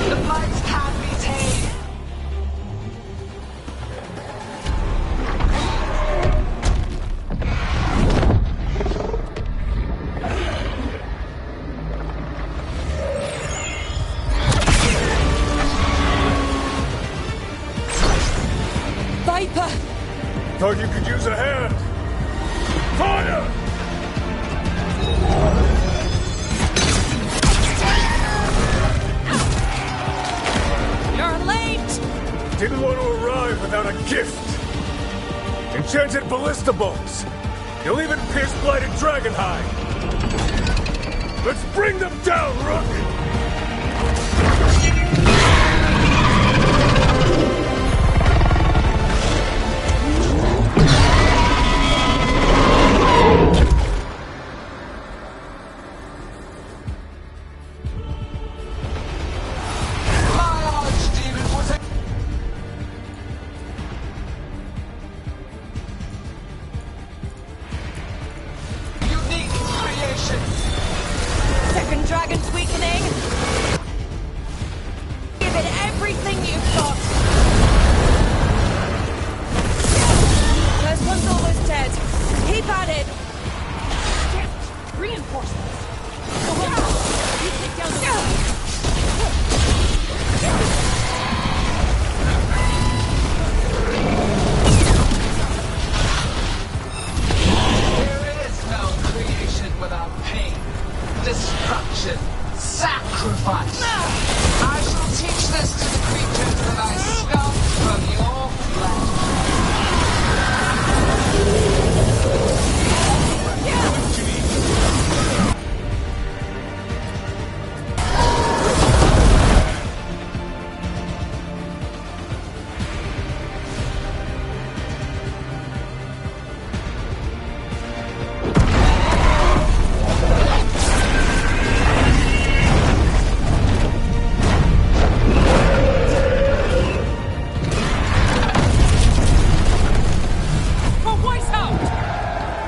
The blight can be tamed. Viper! Thought you could use a hand. Fire! You're late! Didn't want to arrive without a gift. Enchanted ballista bolts. You'll even pierce blighted dragon hide. Let's bring them down, Rook! Second dragon's weakening. Give it everything you've got. First one's almost dead. Keep at it. Reinforcements. You take down the There is no creation without pain, destruction, sacrifice. I shall teach this to the creatures that I sculpt from your flesh.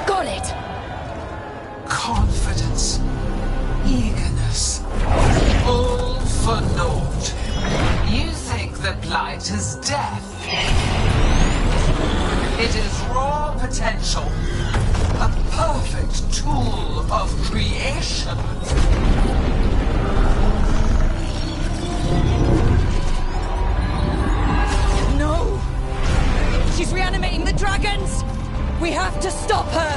Got it! Confidence, eagerness, all for naught. You think that blight is death. It is raw potential, a perfect tool of creation. No! She's reanimating the dragons! We have to stop her!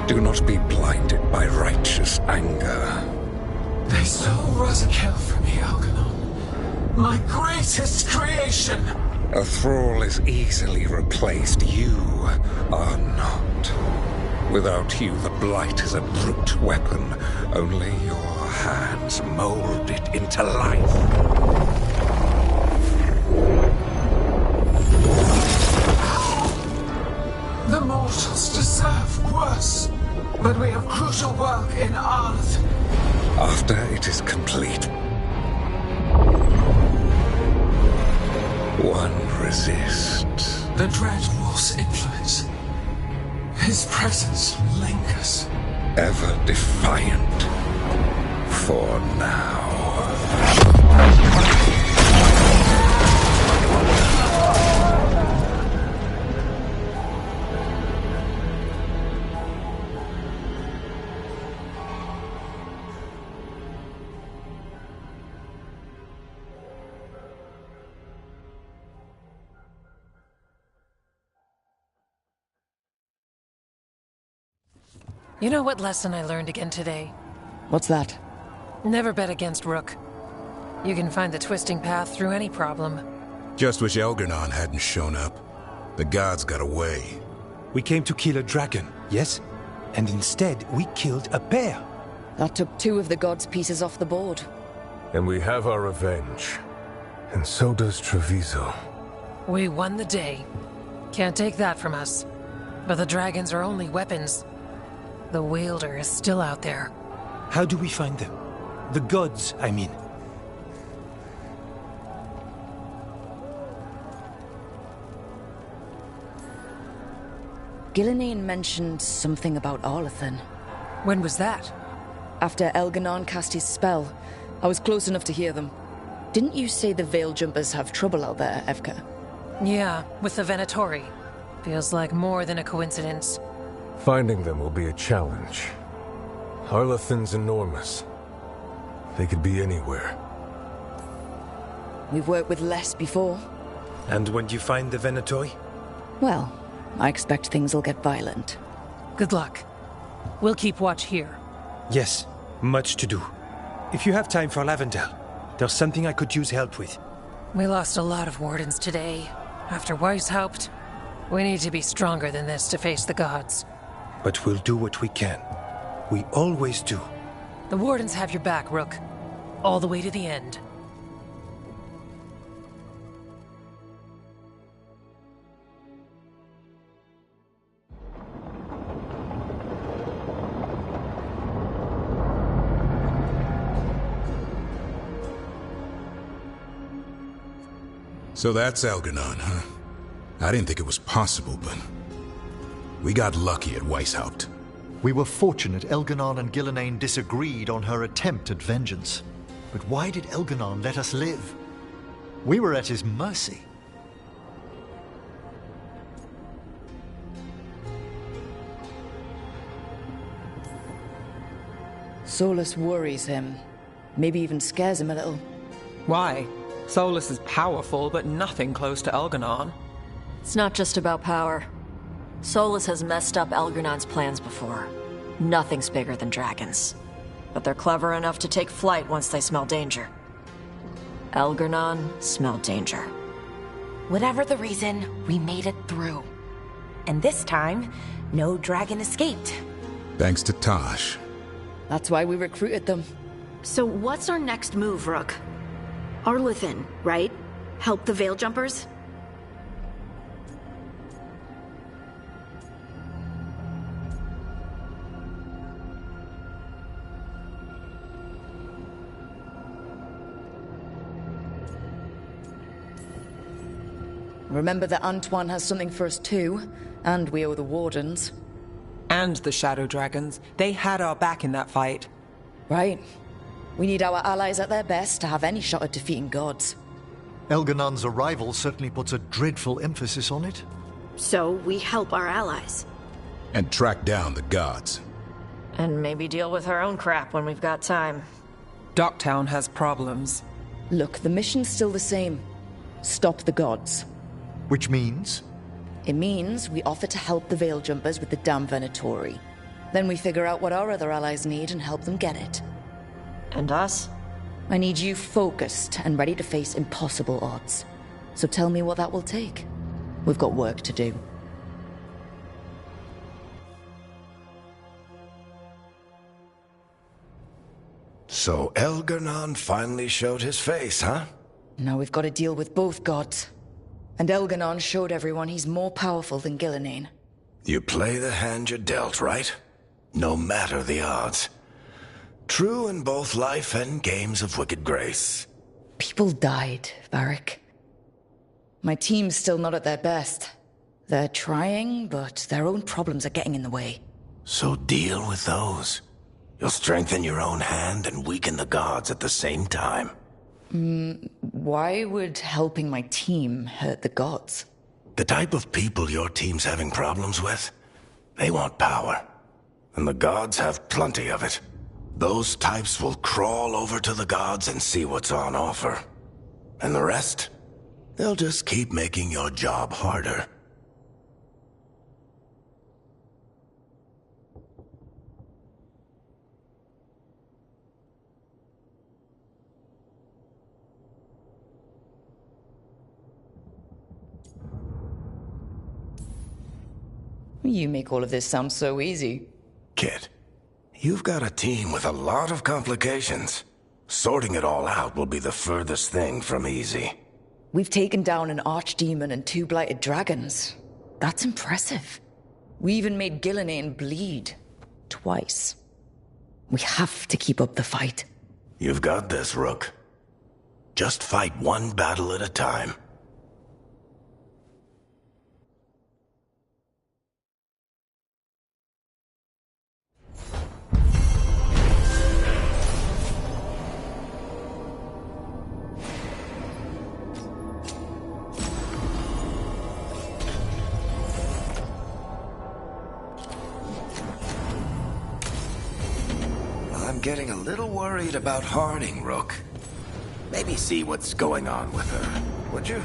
Do not be blinded by righteous anger. They stole Rosakill from me, Algernon. My greatest creation! A thrall is easily replaced. You are not. Without you, the Blight is a brute weapon. Only your hands mold it into life. The mortals deserve worse, but we have crucial work in Arth. After it is complete, one resists. The Dread Wolf's influence. His presence lingers. Ever defiant. For now. You know what lesson I learned again today? What's that? Never bet against Rook. You can find the twisting path through any problem. Just wish Elgernon hadn't shown up. The gods got away. We came to kill a dragon, yes? And instead, we killed a bear. That took 2 of the gods' pieces off the board. And we have our revenge. And so does Treviso. We won the day. Can't take that from us. But the dragons are only weapons. The wielder is still out there. How do we find them? The gods, I mean. Gillenane mentioned something about Arlathan. When was that? After Elgernon cast his spell. I was close enough to hear them. Didn't you say the Veil Jumpers have trouble out there, Evka? Yeah, with the Venatori. Feels like more than a coincidence. Finding them will be a challenge. Arlathan's enormous. They could be anywhere. We've worked with less before. And when you find the Venatori? Well, I expect things will get violent. Good luck. We'll keep watch here. Yes, much to do. If you have time for Lavendel, there's something I could use help with. We lost a lot of wardens today. After Weishaupt, we need to be stronger than this to face the gods. But we'll do what we can. We always do. The wardens have your back, Rook. All the way to the end. So that's Elgernon, huh? I didn't think it was possible, but... we got lucky at Weishaupt. We were fortunate Elgernon and Gillenane disagreed on her attempt at vengeance. But why did Elgernon let us live? We were at his mercy. Solus worries him. Maybe even scares him a little. Why? Solus is powerful, but nothing close to Elgernon. It's not just about power. Solus has messed up Elgernon's plans before. Nothing's bigger than dragons. But they're clever enough to take flight once they smell danger. Elgernon smelled danger. Whatever the reason, we made it through. And this time, no dragon escaped. Thanks to Tosh. That's why we recruited them. So what's our next move, Rook? Arlathan, right? Help the Veil Jumpers? Remember that Antoine has something for us too, and we owe the Wardens. And the Shadow Dragons. They had our back in that fight. Right. We need our allies at their best to have any shot at defeating gods. Elgernon's arrival certainly puts a dreadful emphasis on it. So we help our allies. And track down the gods. And maybe deal with our own crap when we've got time. Docktown has problems. Look, the mission's still the same. Stop the gods. Which means? It means we offer to help the Veil Jumpers with the damn Venatori. Then we figure out what our other allies need and help them get it. And us? I need you focused and ready to face impossible odds. So tell me what that will take. We've got work to do. So Elgar'nan finally showed his face, huh? Now we've got to deal with both gods. And Elgar'nan showed everyone he's more powerful than Gillenane. You play the hand you're dealt, right? No matter the odds. True in both life and games of wicked grace. People died, Varric. My team's still not at their best. They're trying, but their own problems are getting in the way. So deal with those. You'll strengthen your own hand and weaken the gods at the same time. Why would helping my team hurt the gods? The type of people your team's having problems with, they want power. And the gods have plenty of it. Those types will crawl over to the gods and see what's on offer. And the rest? They'll just keep making your job harder. You make all of this sound so easy. Kid, you've got a team with a lot of complications. Sorting it all out will be the furthest thing from easy. We've taken down an archdemon and 2 blighted dragons. That's impressive. We even made Gillenane bleed. Twice. We have to keep up the fight. You've got this, Rook. Just fight one battle at a time. I'm getting a little worried about Harding, Rook. Maybe see what's going on with her, would you?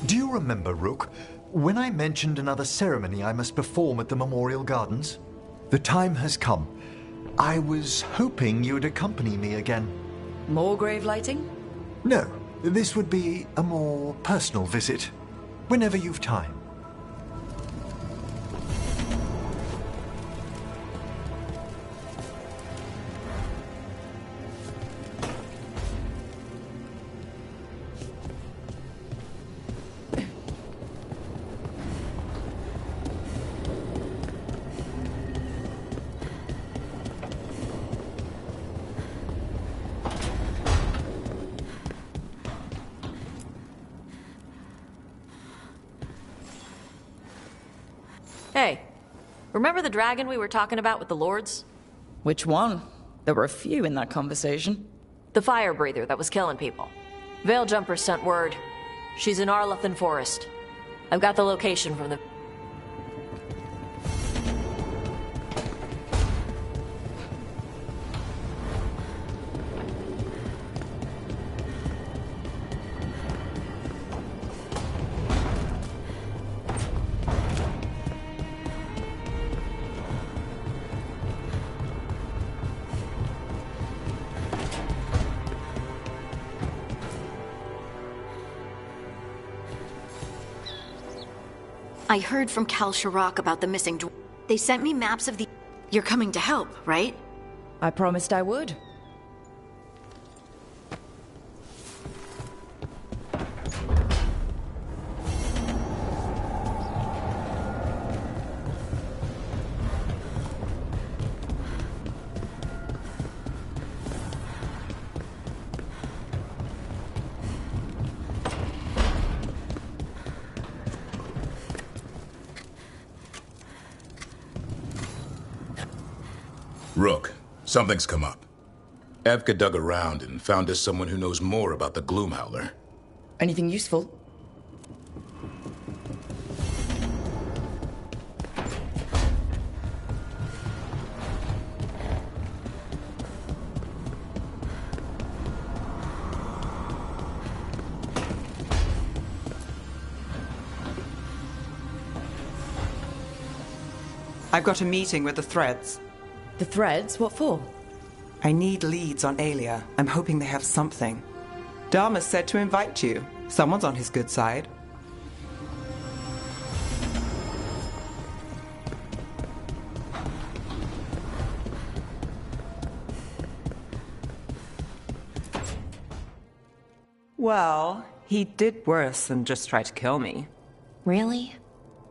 Do you remember, Rook, when I mentioned another ceremony I must perform at the Memorial Gardens? The time has come. I was hoping you would accompany me again. More grave lighting? No, this would be a more personal visit. Whenever you've time. Hey, remember the dragon we were talking about with the lords? Which one? There were a few in that conversation. The fire breather that was killing people. Veil Jumpers sent word. She's in Arlethan Forest. I've got the location from the... I heard from Cal Shirak about the missing dwarf. They sent me maps of the... You're coming to help, right? I promised I would. Rook, something's come up. Evka dug around and found us someone who knows more about the Gloomhowler. Anything useful? I've got a meeting with the Threads. The Threads? What for? I need leads on Aelia. I'm hoping they have something. Dharma said to invite you. Someone's on his good side. Well, he did worse than just try to kill me. Really?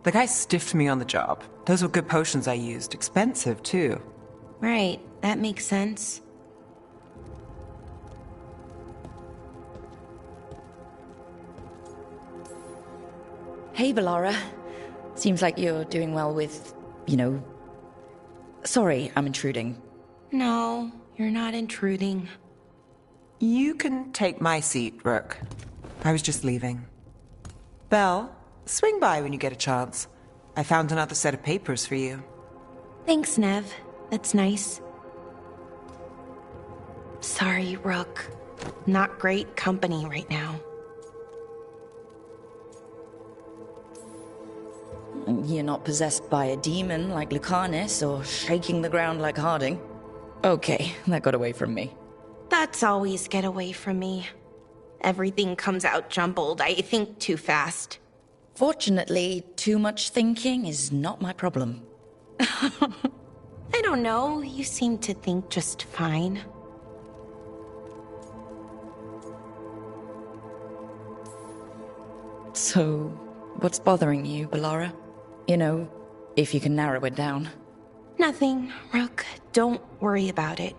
The guy stiffed me on the job. Those were good potions I used. Expensive, too. Right, that makes sense. Hey, Bellara. Seems like you're doing well with, Sorry, I'm intruding. No, you're not intruding. You can take my seat, Rook. I was just leaving. Belle, swing by when you get a chance. I found another set of papers for you. Thanks, Nev. That's nice. Sorry, Rook. Not great company right now. You're not possessed by a demon like Lucanus or shaking the ground like Harding. Okay, that got away from me. That's always get away from me. Everything comes out jumbled. I think too fast. Fortunately, too much thinking is not my problem. I don't know. You seem to think just fine. So, what's bothering you, Bellara? If you can narrow it down. Nothing, Rook. Don't worry about it.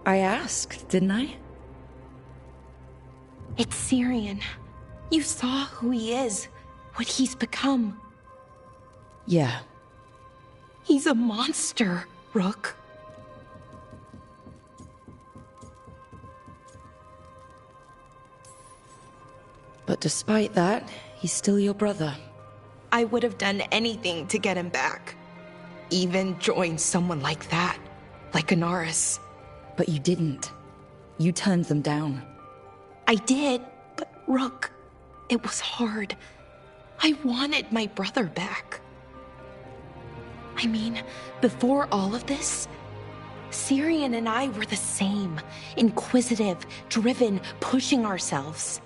I asked, didn't I? It's Syrian. You saw who he is, what he's become. Yeah. He's a monster, Rook. But despite that, he's still your brother. I would have done anything to get him back. Even join someone like that, like Anaris. But you didn't. You turned them down. I did, but Rook, it was hard. I wanted my brother back. I mean, before all of this, Syrian and I were the same. Inquisitive, driven, pushing ourselves.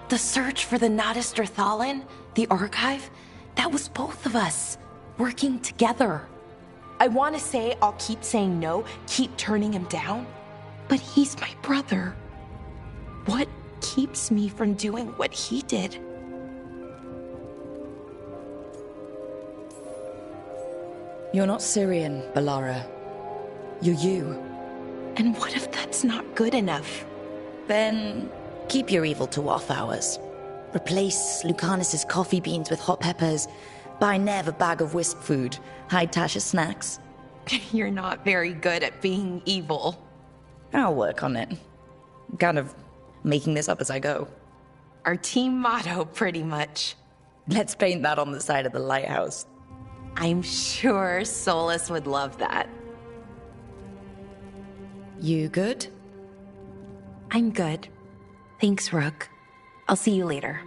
The search for the Nadister Thalin, the archive, that was both of us, working together. I want to say I'll keep saying no, keep turning him down, but he's my brother. What keeps me from doing what he did? You're not Syrian, Balara. You're you. And what if that's not good enough? Then keep your evil to off hours. Replace Lucanus's coffee beans with hot peppers. Buy Nev a bag of wisp food. Hide Tasha's snacks. You're not very good at being evil. I'll work on it. I'm kind of making this up as I go. Our team motto, pretty much. Let's paint that on the side of the lighthouse. I'm sure Solus would love that. You good? I'm good. Thanks, Rook. I'll see you later.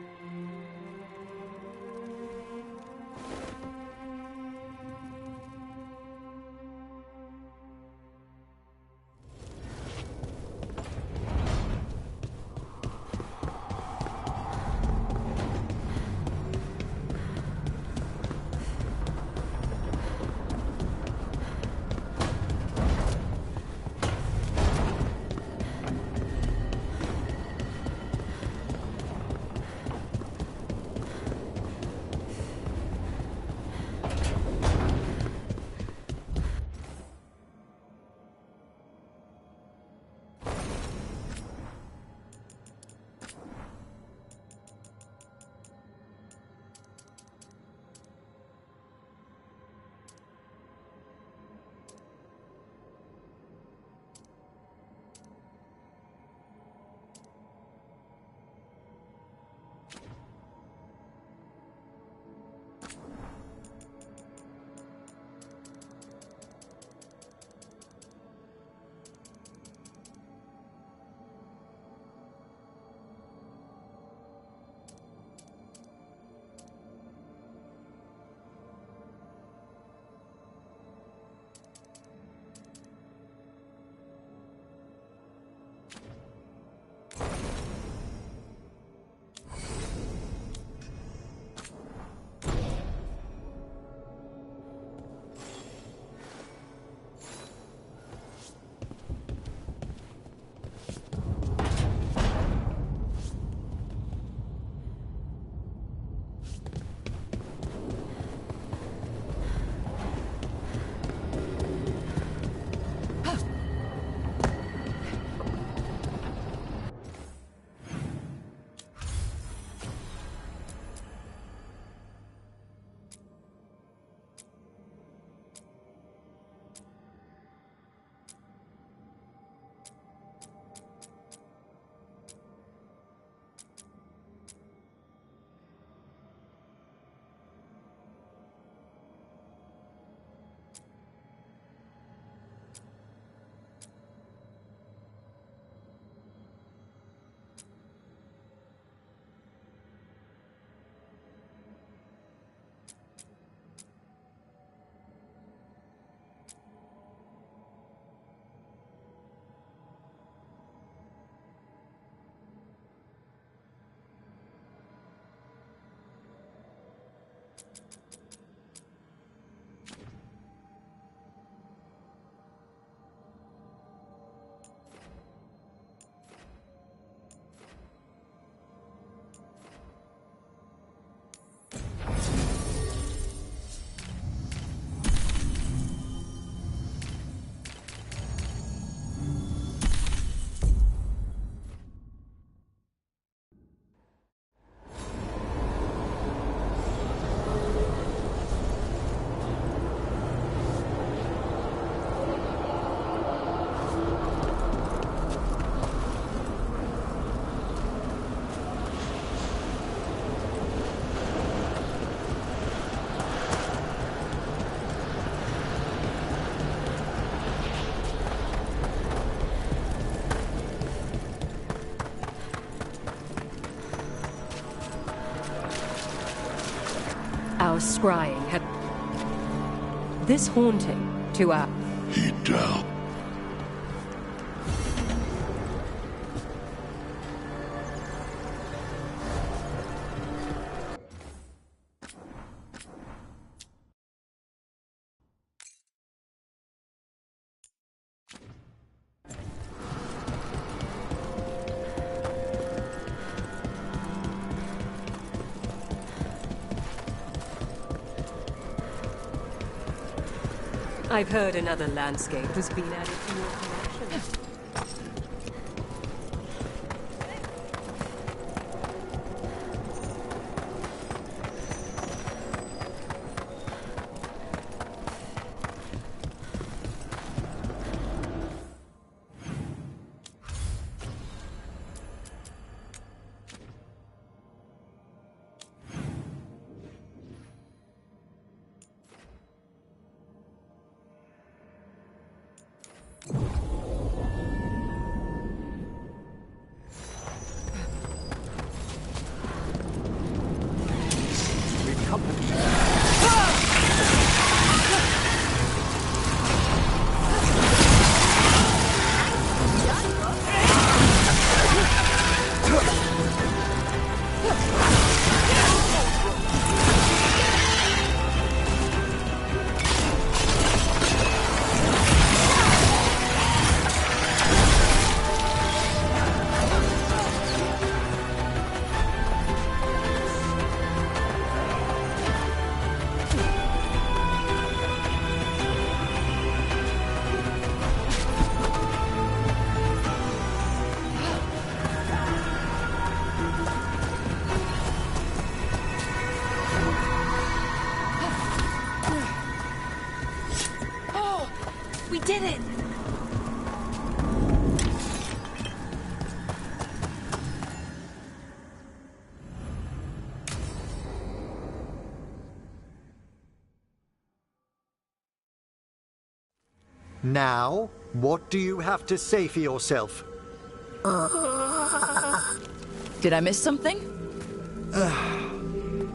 our scrying had... This haunting to our... He down. I've heard another landscape has been added to your collection. Did it! Now, what do you have to say for yourself? Did I miss something?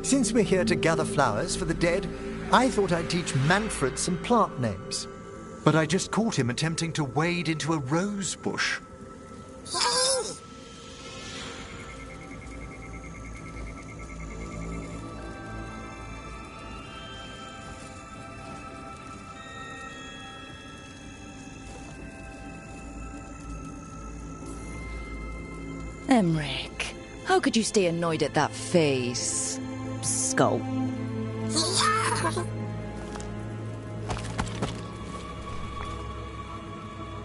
Since we're here to gather flowers for the dead, I thought I'd teach Manfred some plant names. But I just caught him attempting to wade into a rose bush. Emmerich, how could you stay annoyed at that face? Skull.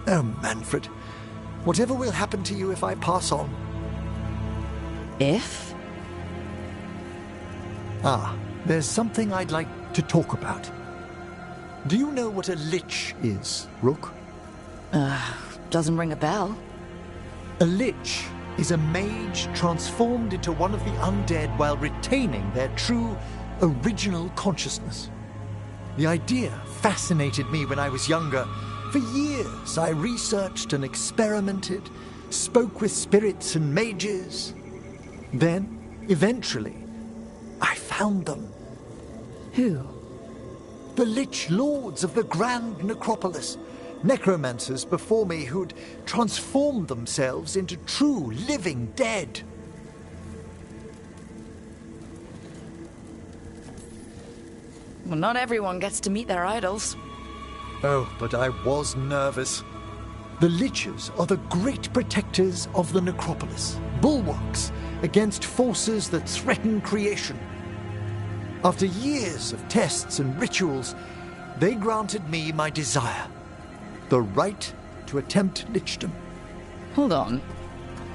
Oh, Manfred. Whatever will happen to you if I pass on? If? There's something I'd like to talk about. Do you know what a lich is, Rook? Doesn't ring a bell. A lich is a mage transformed into one of the undead while retaining their true, original consciousness. The idea fascinated me when I was younger. For years, I researched and experimented, spoke with spirits and mages. Then, eventually, I found them. Who? The Lich Lords of the Grand Necropolis. Necromancers before me who'd transformed themselves into true living dead. Well, not everyone gets to meet their idols. Oh, but I was nervous. The Liches are the great protectors of the necropolis, bulwarks against forces that threaten creation. After years of tests and rituals, they granted me my desire, the right to attempt lichdom. Hold on.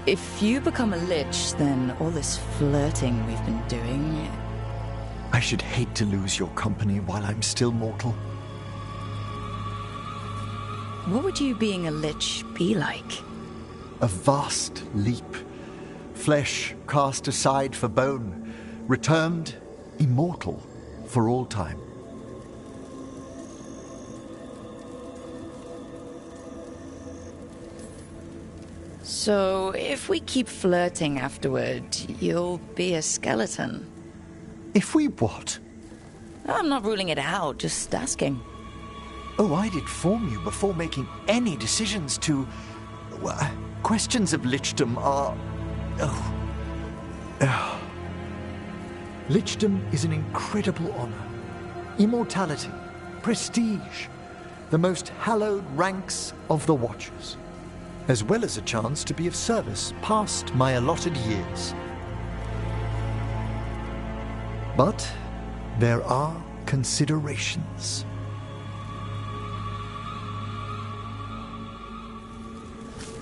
If you become a lich, then all this flirting we've been doing... I should hate to lose your company while I'm still mortal. What would you being a lich be like? A vast leap. Flesh cast aside for bone, returned immortal for all time. So, if we keep flirting afterward, you'll be a skeleton. If we what? I'm not ruling it out, just asking. Oh, I'd inform you before making any decisions to... Well, questions of lichdom are... Lichdom is an incredible honor. Immortality, prestige, the most hallowed ranks of the Watchers, as well as a chance to be of service past my allotted years. But there are considerations.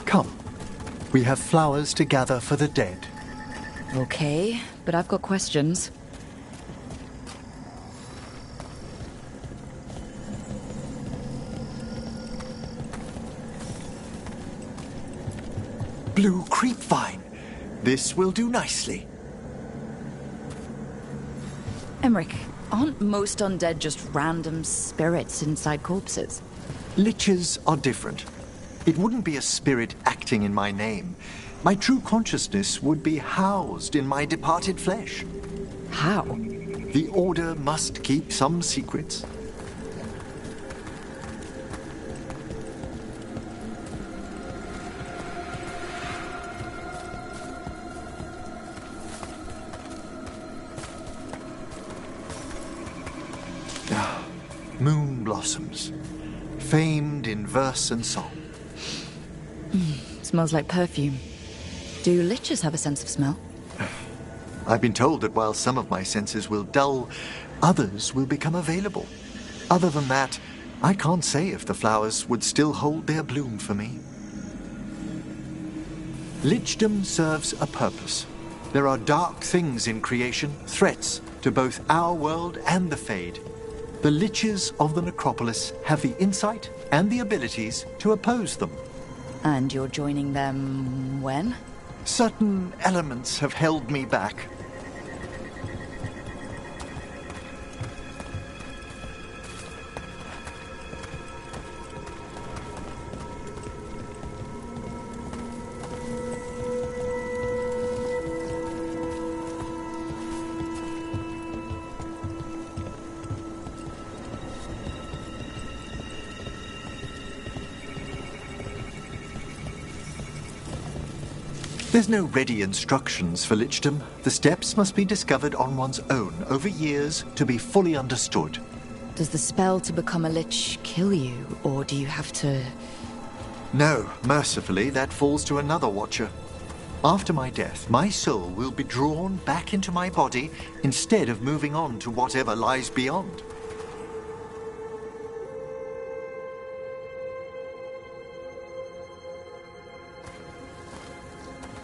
Come, we have flowers to gather for the dead. Okay, but I've got questions. Blue creepvine. This will do nicely. Emmerich, aren't most undead just random spirits inside corpses? Liches are different. It wouldn't be a spirit acting in my name. My true consciousness would be housed in my departed flesh. How? The Order must keep some secrets. Moon blossoms, famed in verse and song. Smells like perfume. Do liches have a sense of smell? I've been told that while some of my senses will dull, others will become available. Other than that, I can't say if the flowers would still hold their bloom for me. Lichdom serves a purpose. There are dark things in creation, threats to both our world and the Fade. The Liches of the Necropolis have the insight and the abilities to oppose them. And you're joining them when? Certain elements have held me back. There's no ready instructions for lichdom. The steps must be discovered on one's own over years to be fully understood. Does the spell to become a lich kill you, or do you have to... No, mercifully, that falls to another Watcher. After my death, my soul will be drawn back into my body instead of moving on to whatever lies beyond.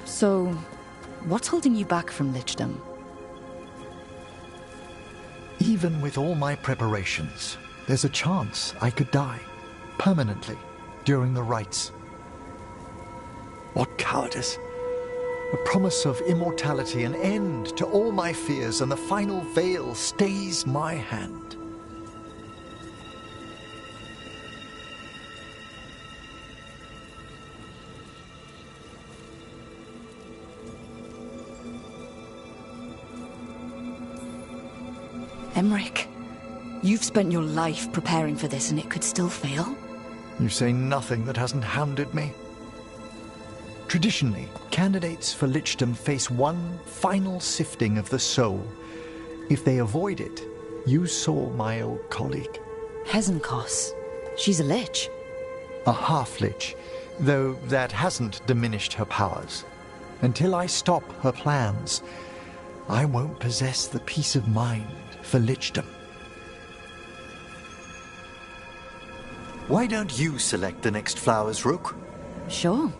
So, what's holding you back from lichdom? Even with all my preparations, there's a chance I could die, permanently, during the rites. What cowardice! The promise of immortality, an end to all my fears, and the final veil stays my hand. Emmerich, you've spent your life preparing for this and it could still fail? You say nothing that hasn't hounded me. Traditionally, candidates for lichdom face one final sifting of the soul. If they avoid it, you saw my old colleague. Hezenkos. She's a lich. A half-lich, though that hasn't diminished her powers. Until I stop her plans, I won't possess the peace of mind for lichdom. Why don't you select the next flowers, Rook? Sure.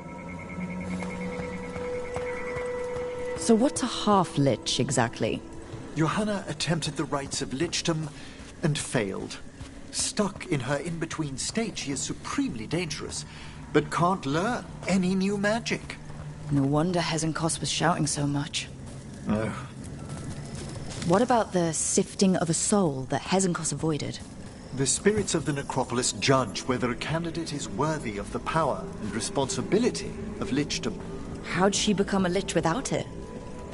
So what's a half-lich exactly? Johanna attempted the rites of lichdom and failed. Stuck in her in-between state, she is supremely dangerous, but can't learn any new magic. No wonder Hezenkos was shouting so much. Oh. What about the sifting of a soul that Hezenkos avoided? The spirits of the Necropolis judge whether a candidate is worthy of the power and responsibility of lichdom. How'd she become a lich without it?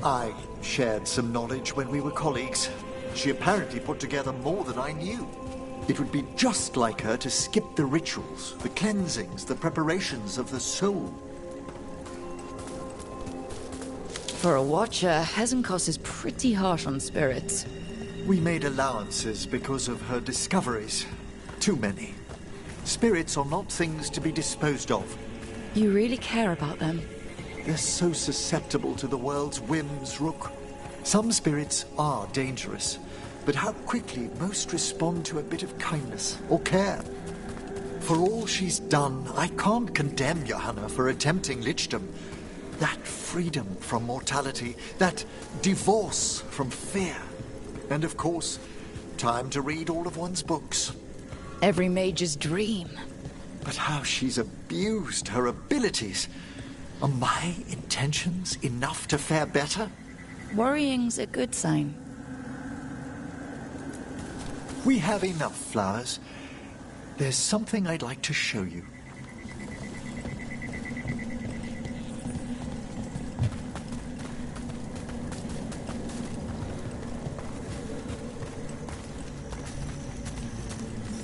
I shared some knowledge when we were colleagues. She apparently put together more than I knew. It would be just like her to skip the rituals, the cleansings, the preparations of the soul. For a watcher, Hezenkos is pretty harsh on spirits. We made allowances because of her discoveries. Too many. Spirits are not things to be disposed of. You really care about them? They're so susceptible to the world's whims, Rook. Some spirits are dangerous, but how quickly most respond to a bit of kindness or care. For all she's done, I can't condemn Johanna for attempting lichdom. That freedom from mortality, that divorce from fear. And of course, time to read all of one's books. Every mage's dream. But how she's abused her abilities. Are my intentions enough to fare better? Worrying's a good sign. We have enough flowers. There's something I'd like to show you.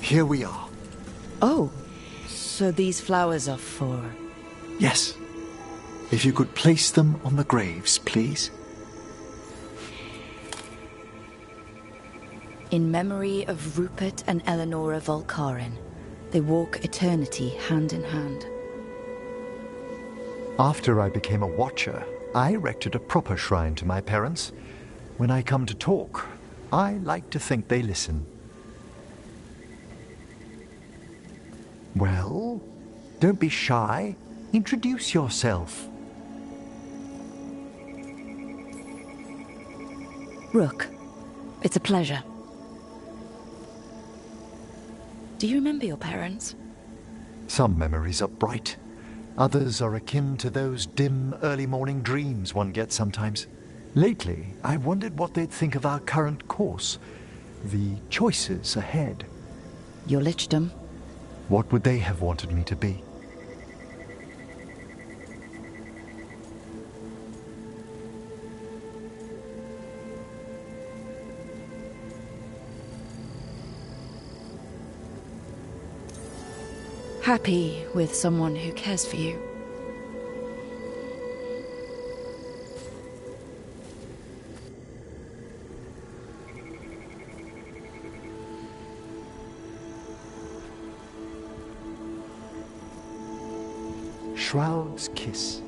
Here we are. Oh, so these flowers are for... Yes. If you could place them on the graves, please. In memory of Rupert and Eleonora Volkarin, they walk eternity hand in hand. After I became a watcher, I erected a proper shrine to my parents. When I come to talk, I like to think they listen. Well, don't be shy. Introduce yourself. Rook, it's a pleasure. Do you remember your parents? Some memories are bright. Others are akin to those dim early morning dreams one gets sometimes. Lately, I wondered what they'd think of our current course, the choices ahead. Your lichdom? What would they have wanted me to be? Happy with someone who cares for you. Shroud's kiss.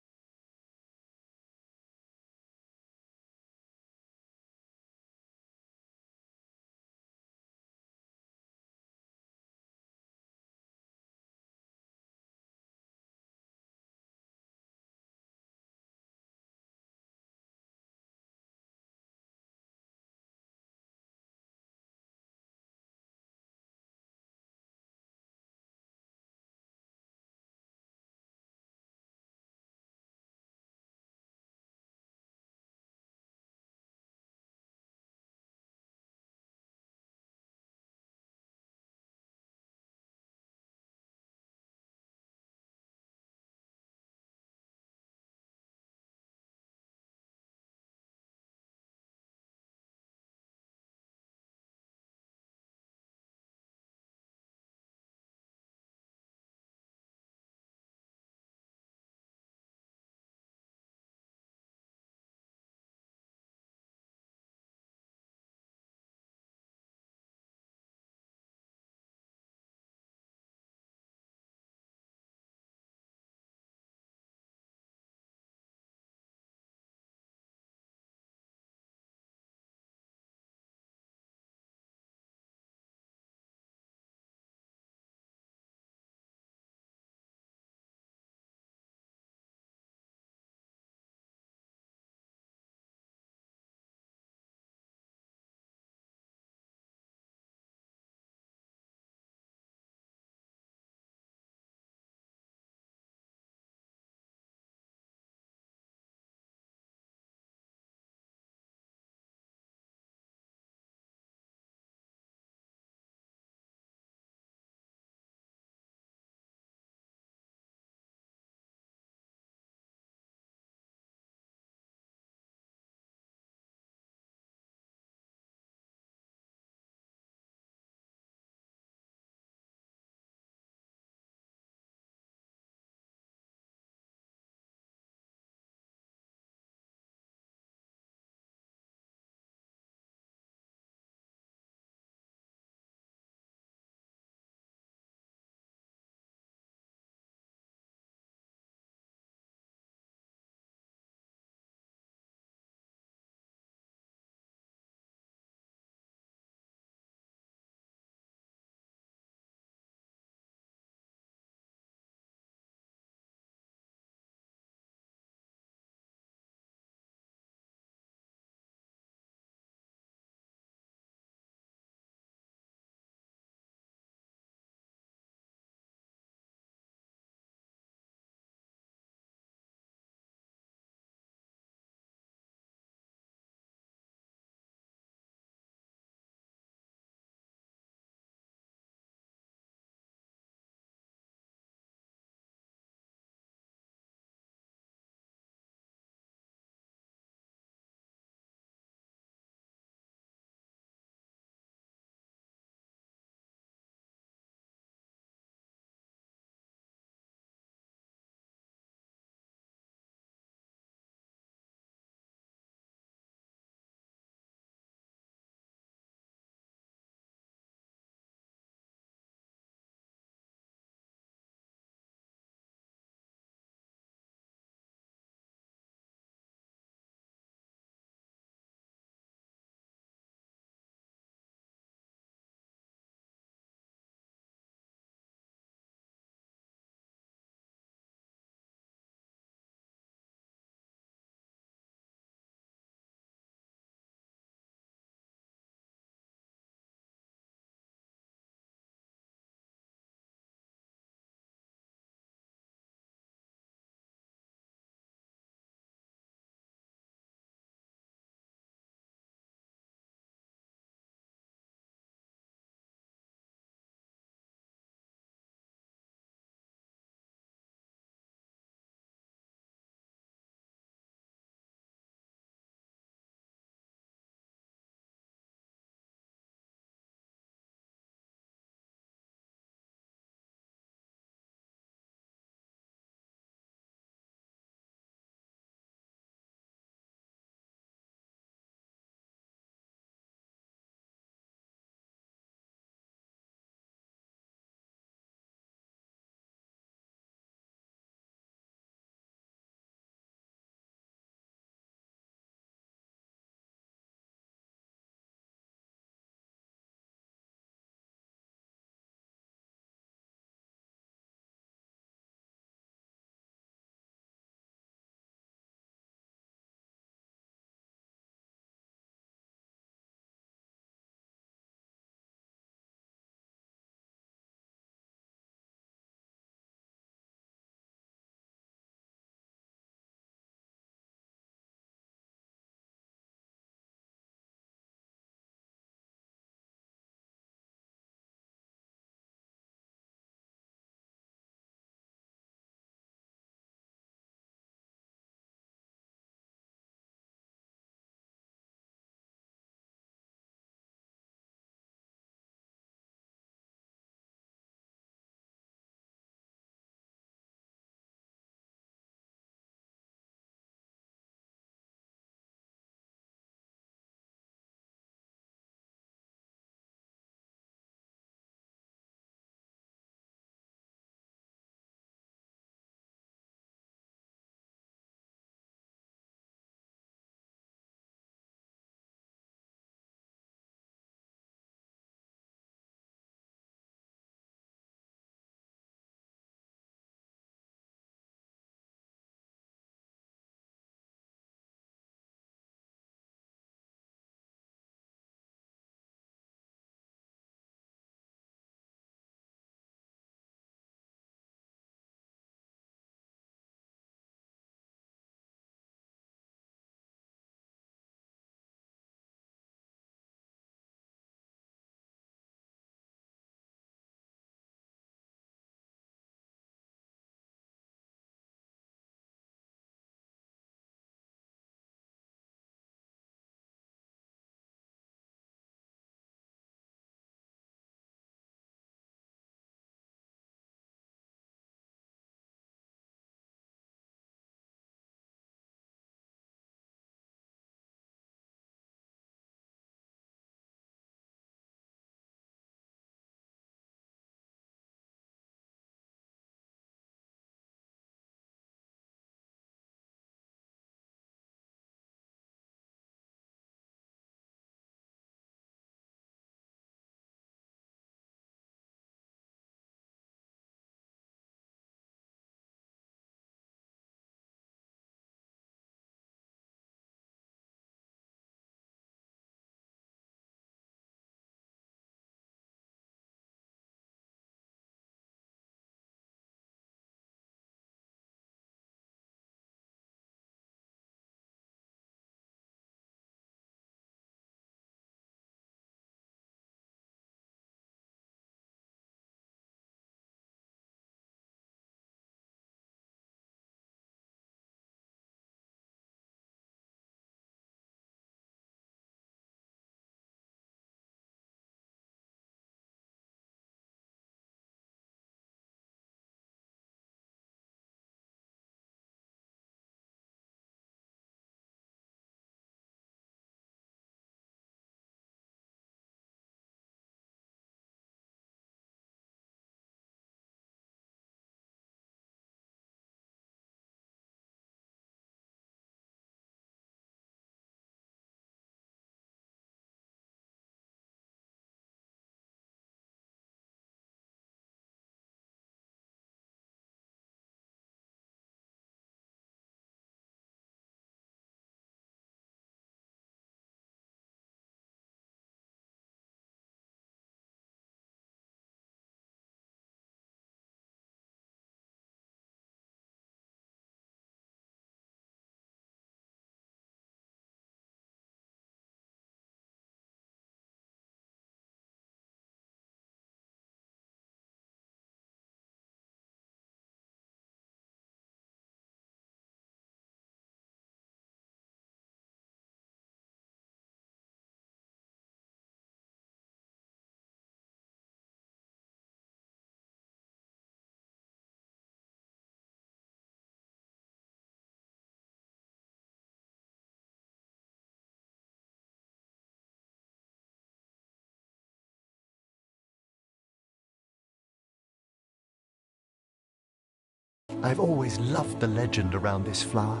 I've always loved the legend around this flower.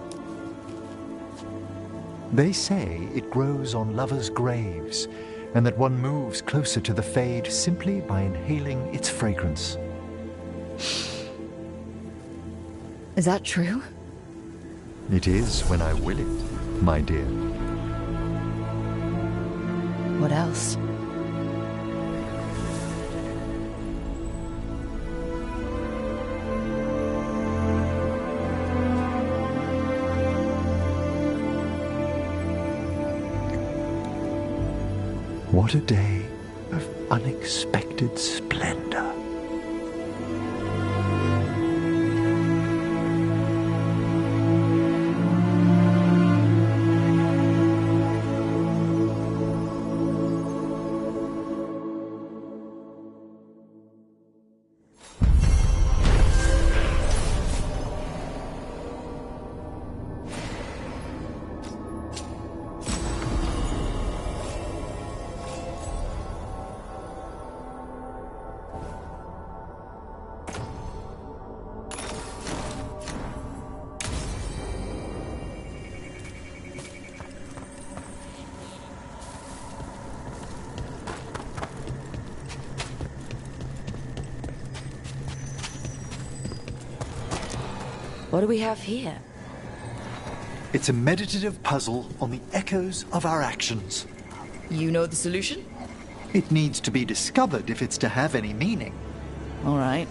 They say it grows on lovers' graves, and that one moves closer to the Fade simply by inhaling its fragrance. Is that true? It is when I will it, my dear. What else? What a day of unexpected splendor. What do we have here? It's a meditative puzzle on the echoes of our actions. You know the solution? It needs to be discovered if it's to have any meaning. All right.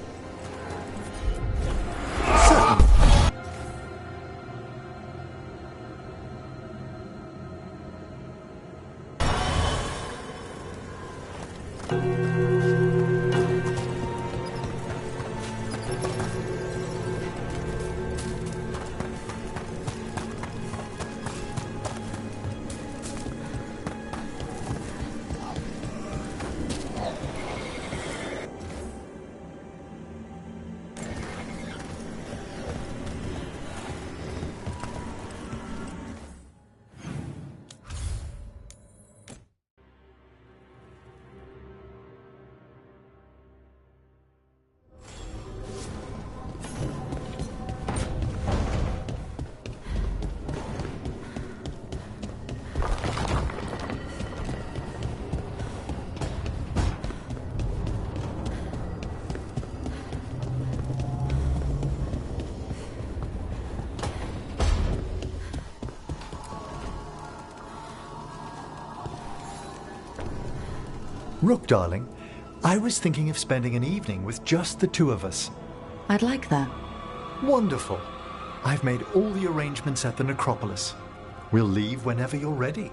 Rook, darling, I was thinking of spending an evening with just the two of us. I'd like that. Wonderful. I've made all the arrangements at the necropolis. We'll leave whenever you're ready.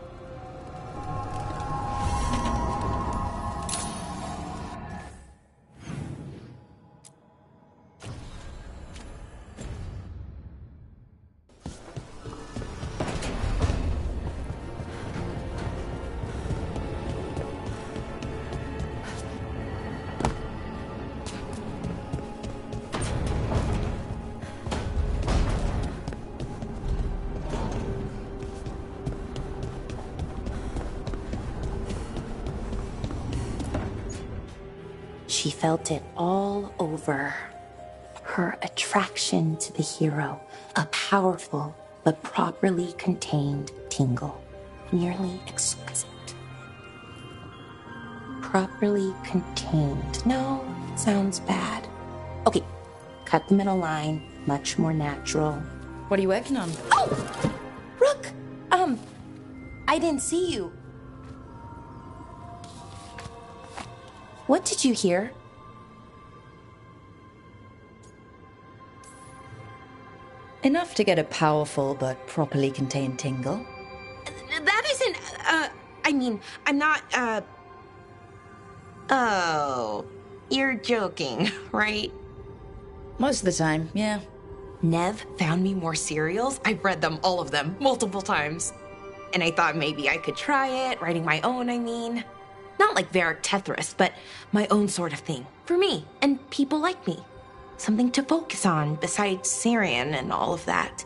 She felt it all over. Her attraction to the hero, a powerful but properly contained tingle, nearly exquisite. Properly contained. No, sounds bad. Okay, cut the middle line, much more natural. What are you working on? Oh! Rook! I didn't see you. What did you hear? Enough to get a powerful but properly contained tingle. That isn't, I mean, I'm not, Oh, you're joking, right? Most of the time, yeah. Nev found me more serials. I've read them, all of them, multiple times. And I thought maybe I could try it, writing my own, I mean. Not like Varric Tethris, but my own sort of thing. For me, and people like me. Something to focus on besides Syrian and all of that.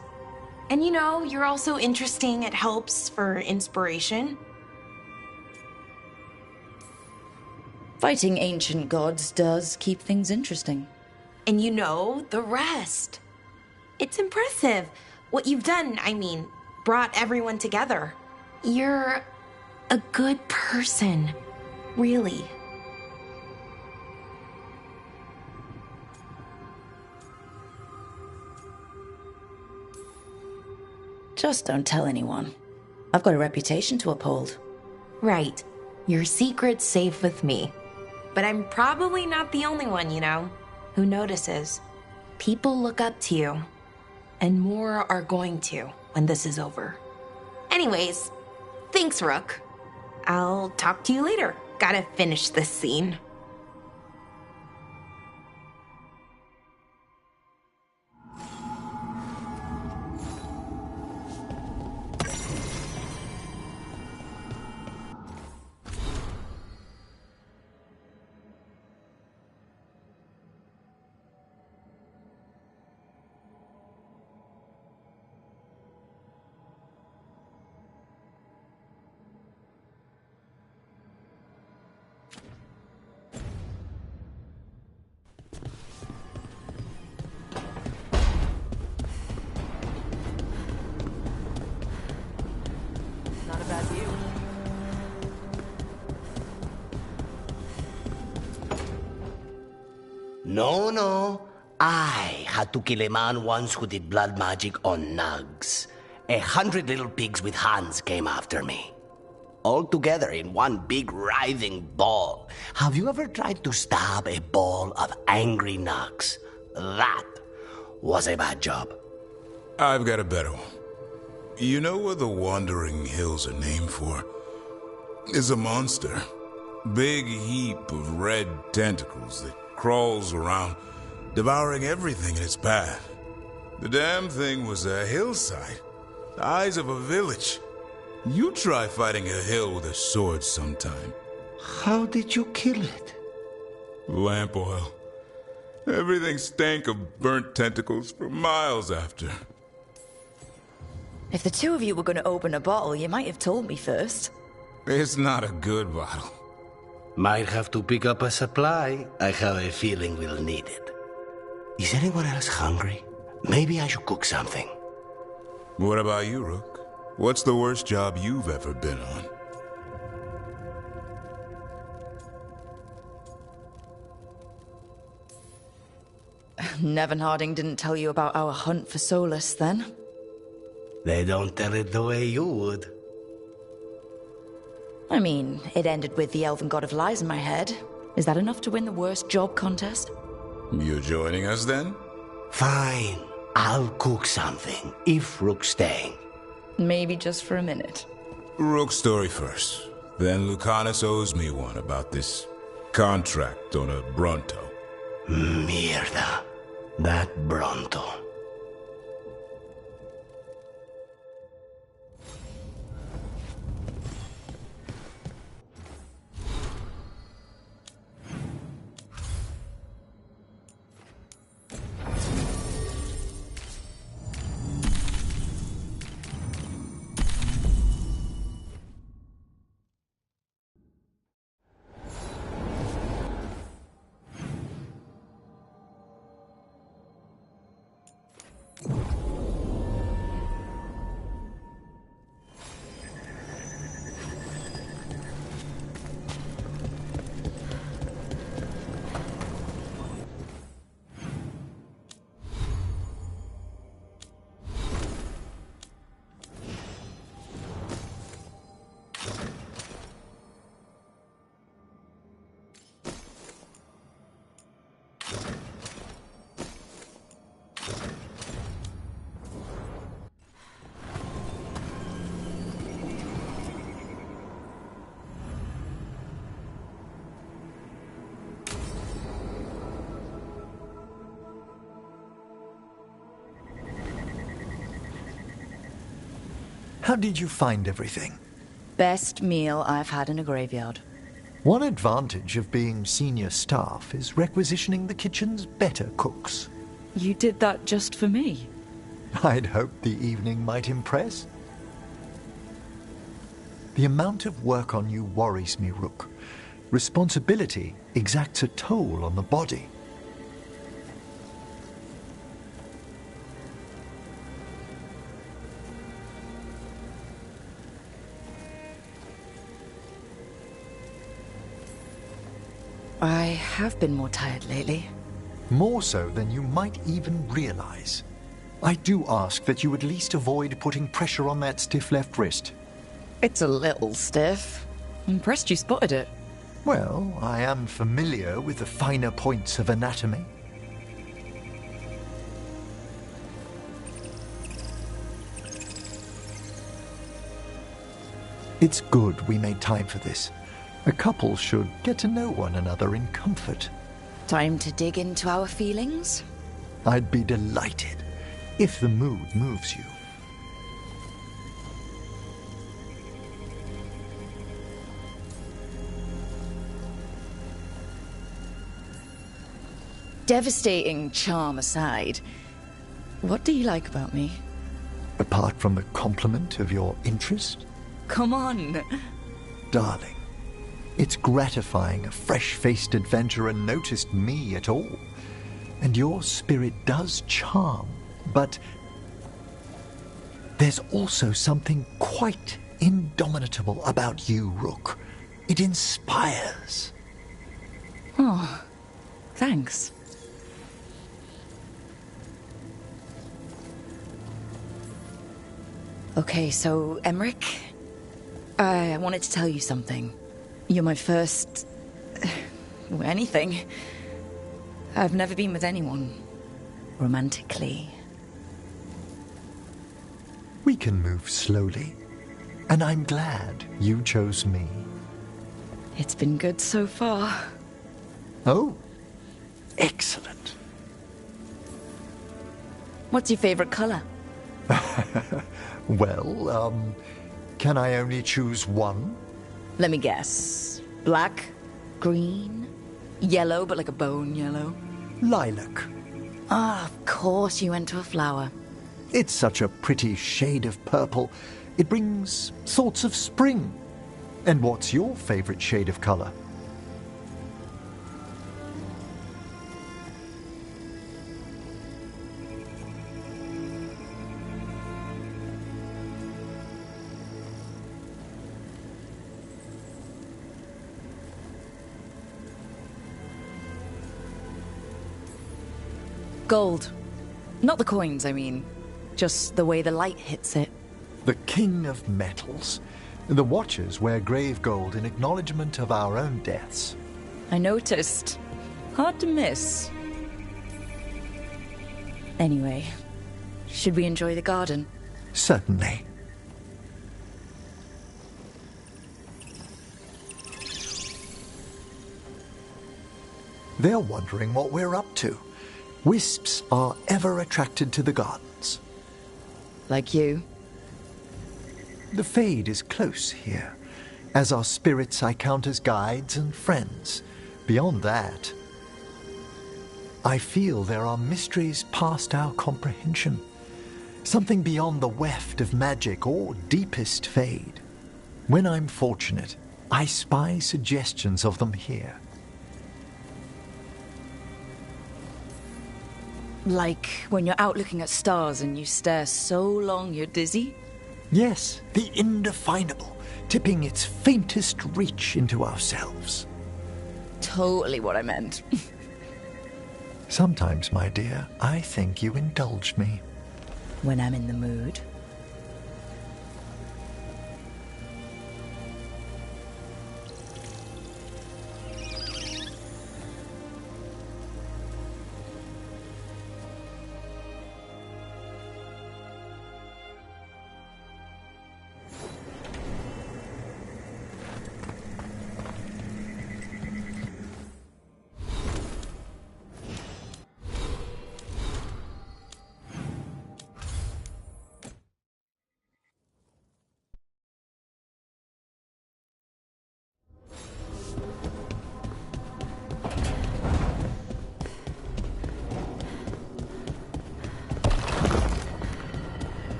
And you know, you're also interesting. It helps for inspiration. Fighting ancient gods does keep things interesting. And you know the rest. It's impressive. What you've done, I mean, brought everyone together. You're a good person. Really. Just don't tell anyone. I've got a reputation to uphold. Right. Your secret's safe with me. But I'm probably not the only one, you know, who notices. People look up to you. And more are going to when this is over. Anyways, thanks, Rook. I'll talk to you later. Gotta finish this scene. Not a bad view. No. I had to kill a man once who did blood magic on nugs. 100 little pigs with hands came after me. All together in one big writhing ball. Have you ever tried to stab a ball of angry nugs? That was a bad job. I've got a better one. You know what the Wandering Hills are named for? It's a monster. Big heap of red tentacles that crawls around, devouring everything in its path. The damn thing was a hillside, the eyes of a village. You try fighting a hill with a sword sometime. How did you kill it? Lamp oil. Everything stank of burnt tentacles for miles after. If the two of you were going to open a bottle, you might have told me first. It's not a good bottle. Might have to pick up a supply. I have a feeling we'll need it. Is anyone else hungry? Maybe I should cook something. What about you, Rook? What's the worst job you've ever been on? Nevin Harding didn't tell you about our hunt for Solus, then? They don't tell it the way you would. I mean, it ended with the Elven God of Lies in my head. Is that enough to win the worst job contest? You joining us then? Fine. I'll cook something, if Rook's staying. Maybe just for a minute. Rook's story first. Then Lucanus owes me one about this contract on a Bronto. Mierda. That Bronto. How did you find everything? Best meal I've had in a graveyard. One advantage of being senior staff is requisitioning the kitchen's better cooks. You did that just for me? I'd hoped the evening might impress. The amount of work on you worries me, Rook. Responsibility exacts a toll on the body. I have been more tired lately. More so than you might even realize. I do ask that you at least avoid putting pressure on that stiff left wrist. It's a little stiff. Impressed you spotted it. Well, I am familiar with the finer points of anatomy. It's good we made time for this. A couple should get to know one another in comfort. Time to dig into our feelings? I'd be delighted if the mood moves you. Devastating charm aside, what do you like about me? Apart from the compliment of your interest? Come on. Darling, it's gratifying a fresh-faced adventurer noticed me at all. And your spirit does charm, but there's also something quite indomitable about you, Rook. It inspires. Oh, thanks. Okay, so, Emmerich, I wanted to tell you something. You're my first... anything. I've never been with anyone romantically. We can move slowly, and I'm glad you chose me. It's been good so far. Oh, excellent. What's your favorite color? Well, can I only choose one? Let me guess. Black, green, yellow, but like a bone yellow. Lilac. Ah, of course you went to a flower. It's such a pretty shade of purple. It brings thoughts of spring. And what's your favorite shade of color? Gold. Not the coins, I mean. Just the way the light hits it. The king of metals. The watchers wear grave gold in acknowledgement of our own deaths. I noticed. Hard to miss. Anyway, should we enjoy the garden? Certainly. They're wondering what we're up to. Wisps are ever attracted to the gardens. Like you? The Fade is close here. As our spirits I count as guides and friends. Beyond that, I feel there are mysteries past our comprehension. Something beyond the weft of magic or deepest Fade. When I'm fortunate, I spy suggestions of them here. Like when you're out looking at stars and you stare so long you're dizzy? Yes, the indefinable, tipping its faintest reach into ourselves. Totally what I meant. Sometimes, my dear, I think you indulge me. When I'm in the mood.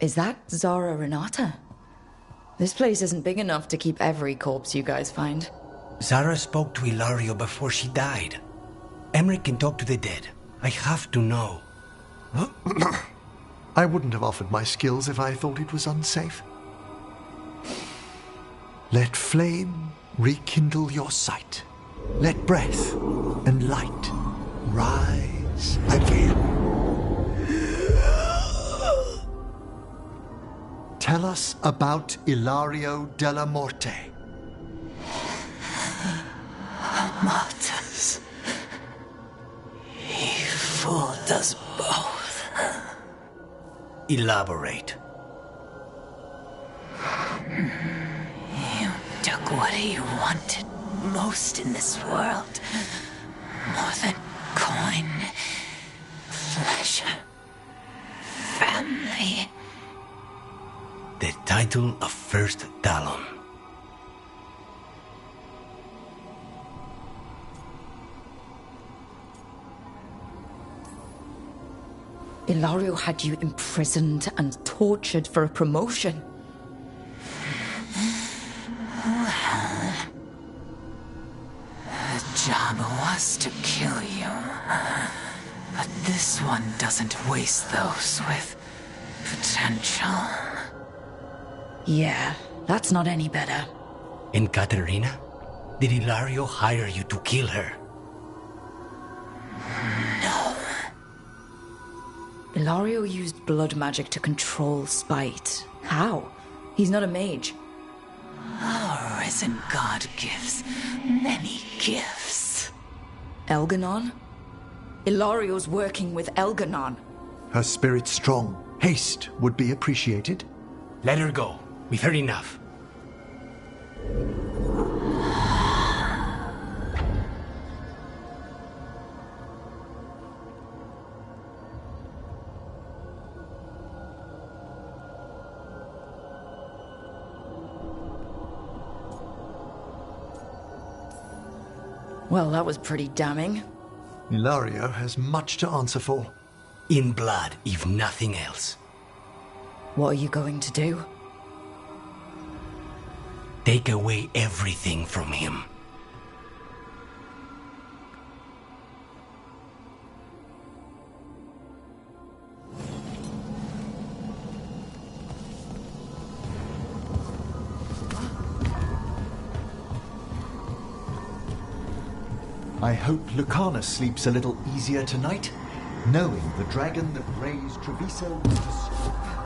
Is that Zara Renata? This place isn't big enough to keep every corpse you guys find. Zara spoke to Ilario before she died. Emmerich can talk to the dead. I have to know. I wouldn't have offered my skills if I thought it was unsafe. Let flame rekindle your sight. Let breath and light rise again. Tell us about Ilario della Morte. Martyrs. He fooled us both. Elaborate. You took what he wanted most in this world. More than coin, pleasure, family. The title of First Talon. Ilario had you imprisoned and tortured for a promotion. Well, the job was to kill you. But this one doesn't waste those with potential. Yeah, that's not any better. And Katerina? Did Ilario hire you to kill her? No. Ilario used blood magic to control spite. How? He's not a mage. Our risen god gives many gifts. Elganon? Ilario's working with Elganon. Her spirit's strong. Haste would be appreciated. Let her go. We've heard enough. Well, that was pretty damning. Ilario has much to answer for. In blood, if nothing else. What are you going to do? Take away everything from him. I hope Lucana sleeps a little easier tonight, knowing the dragon that raised Treviso was destroyed.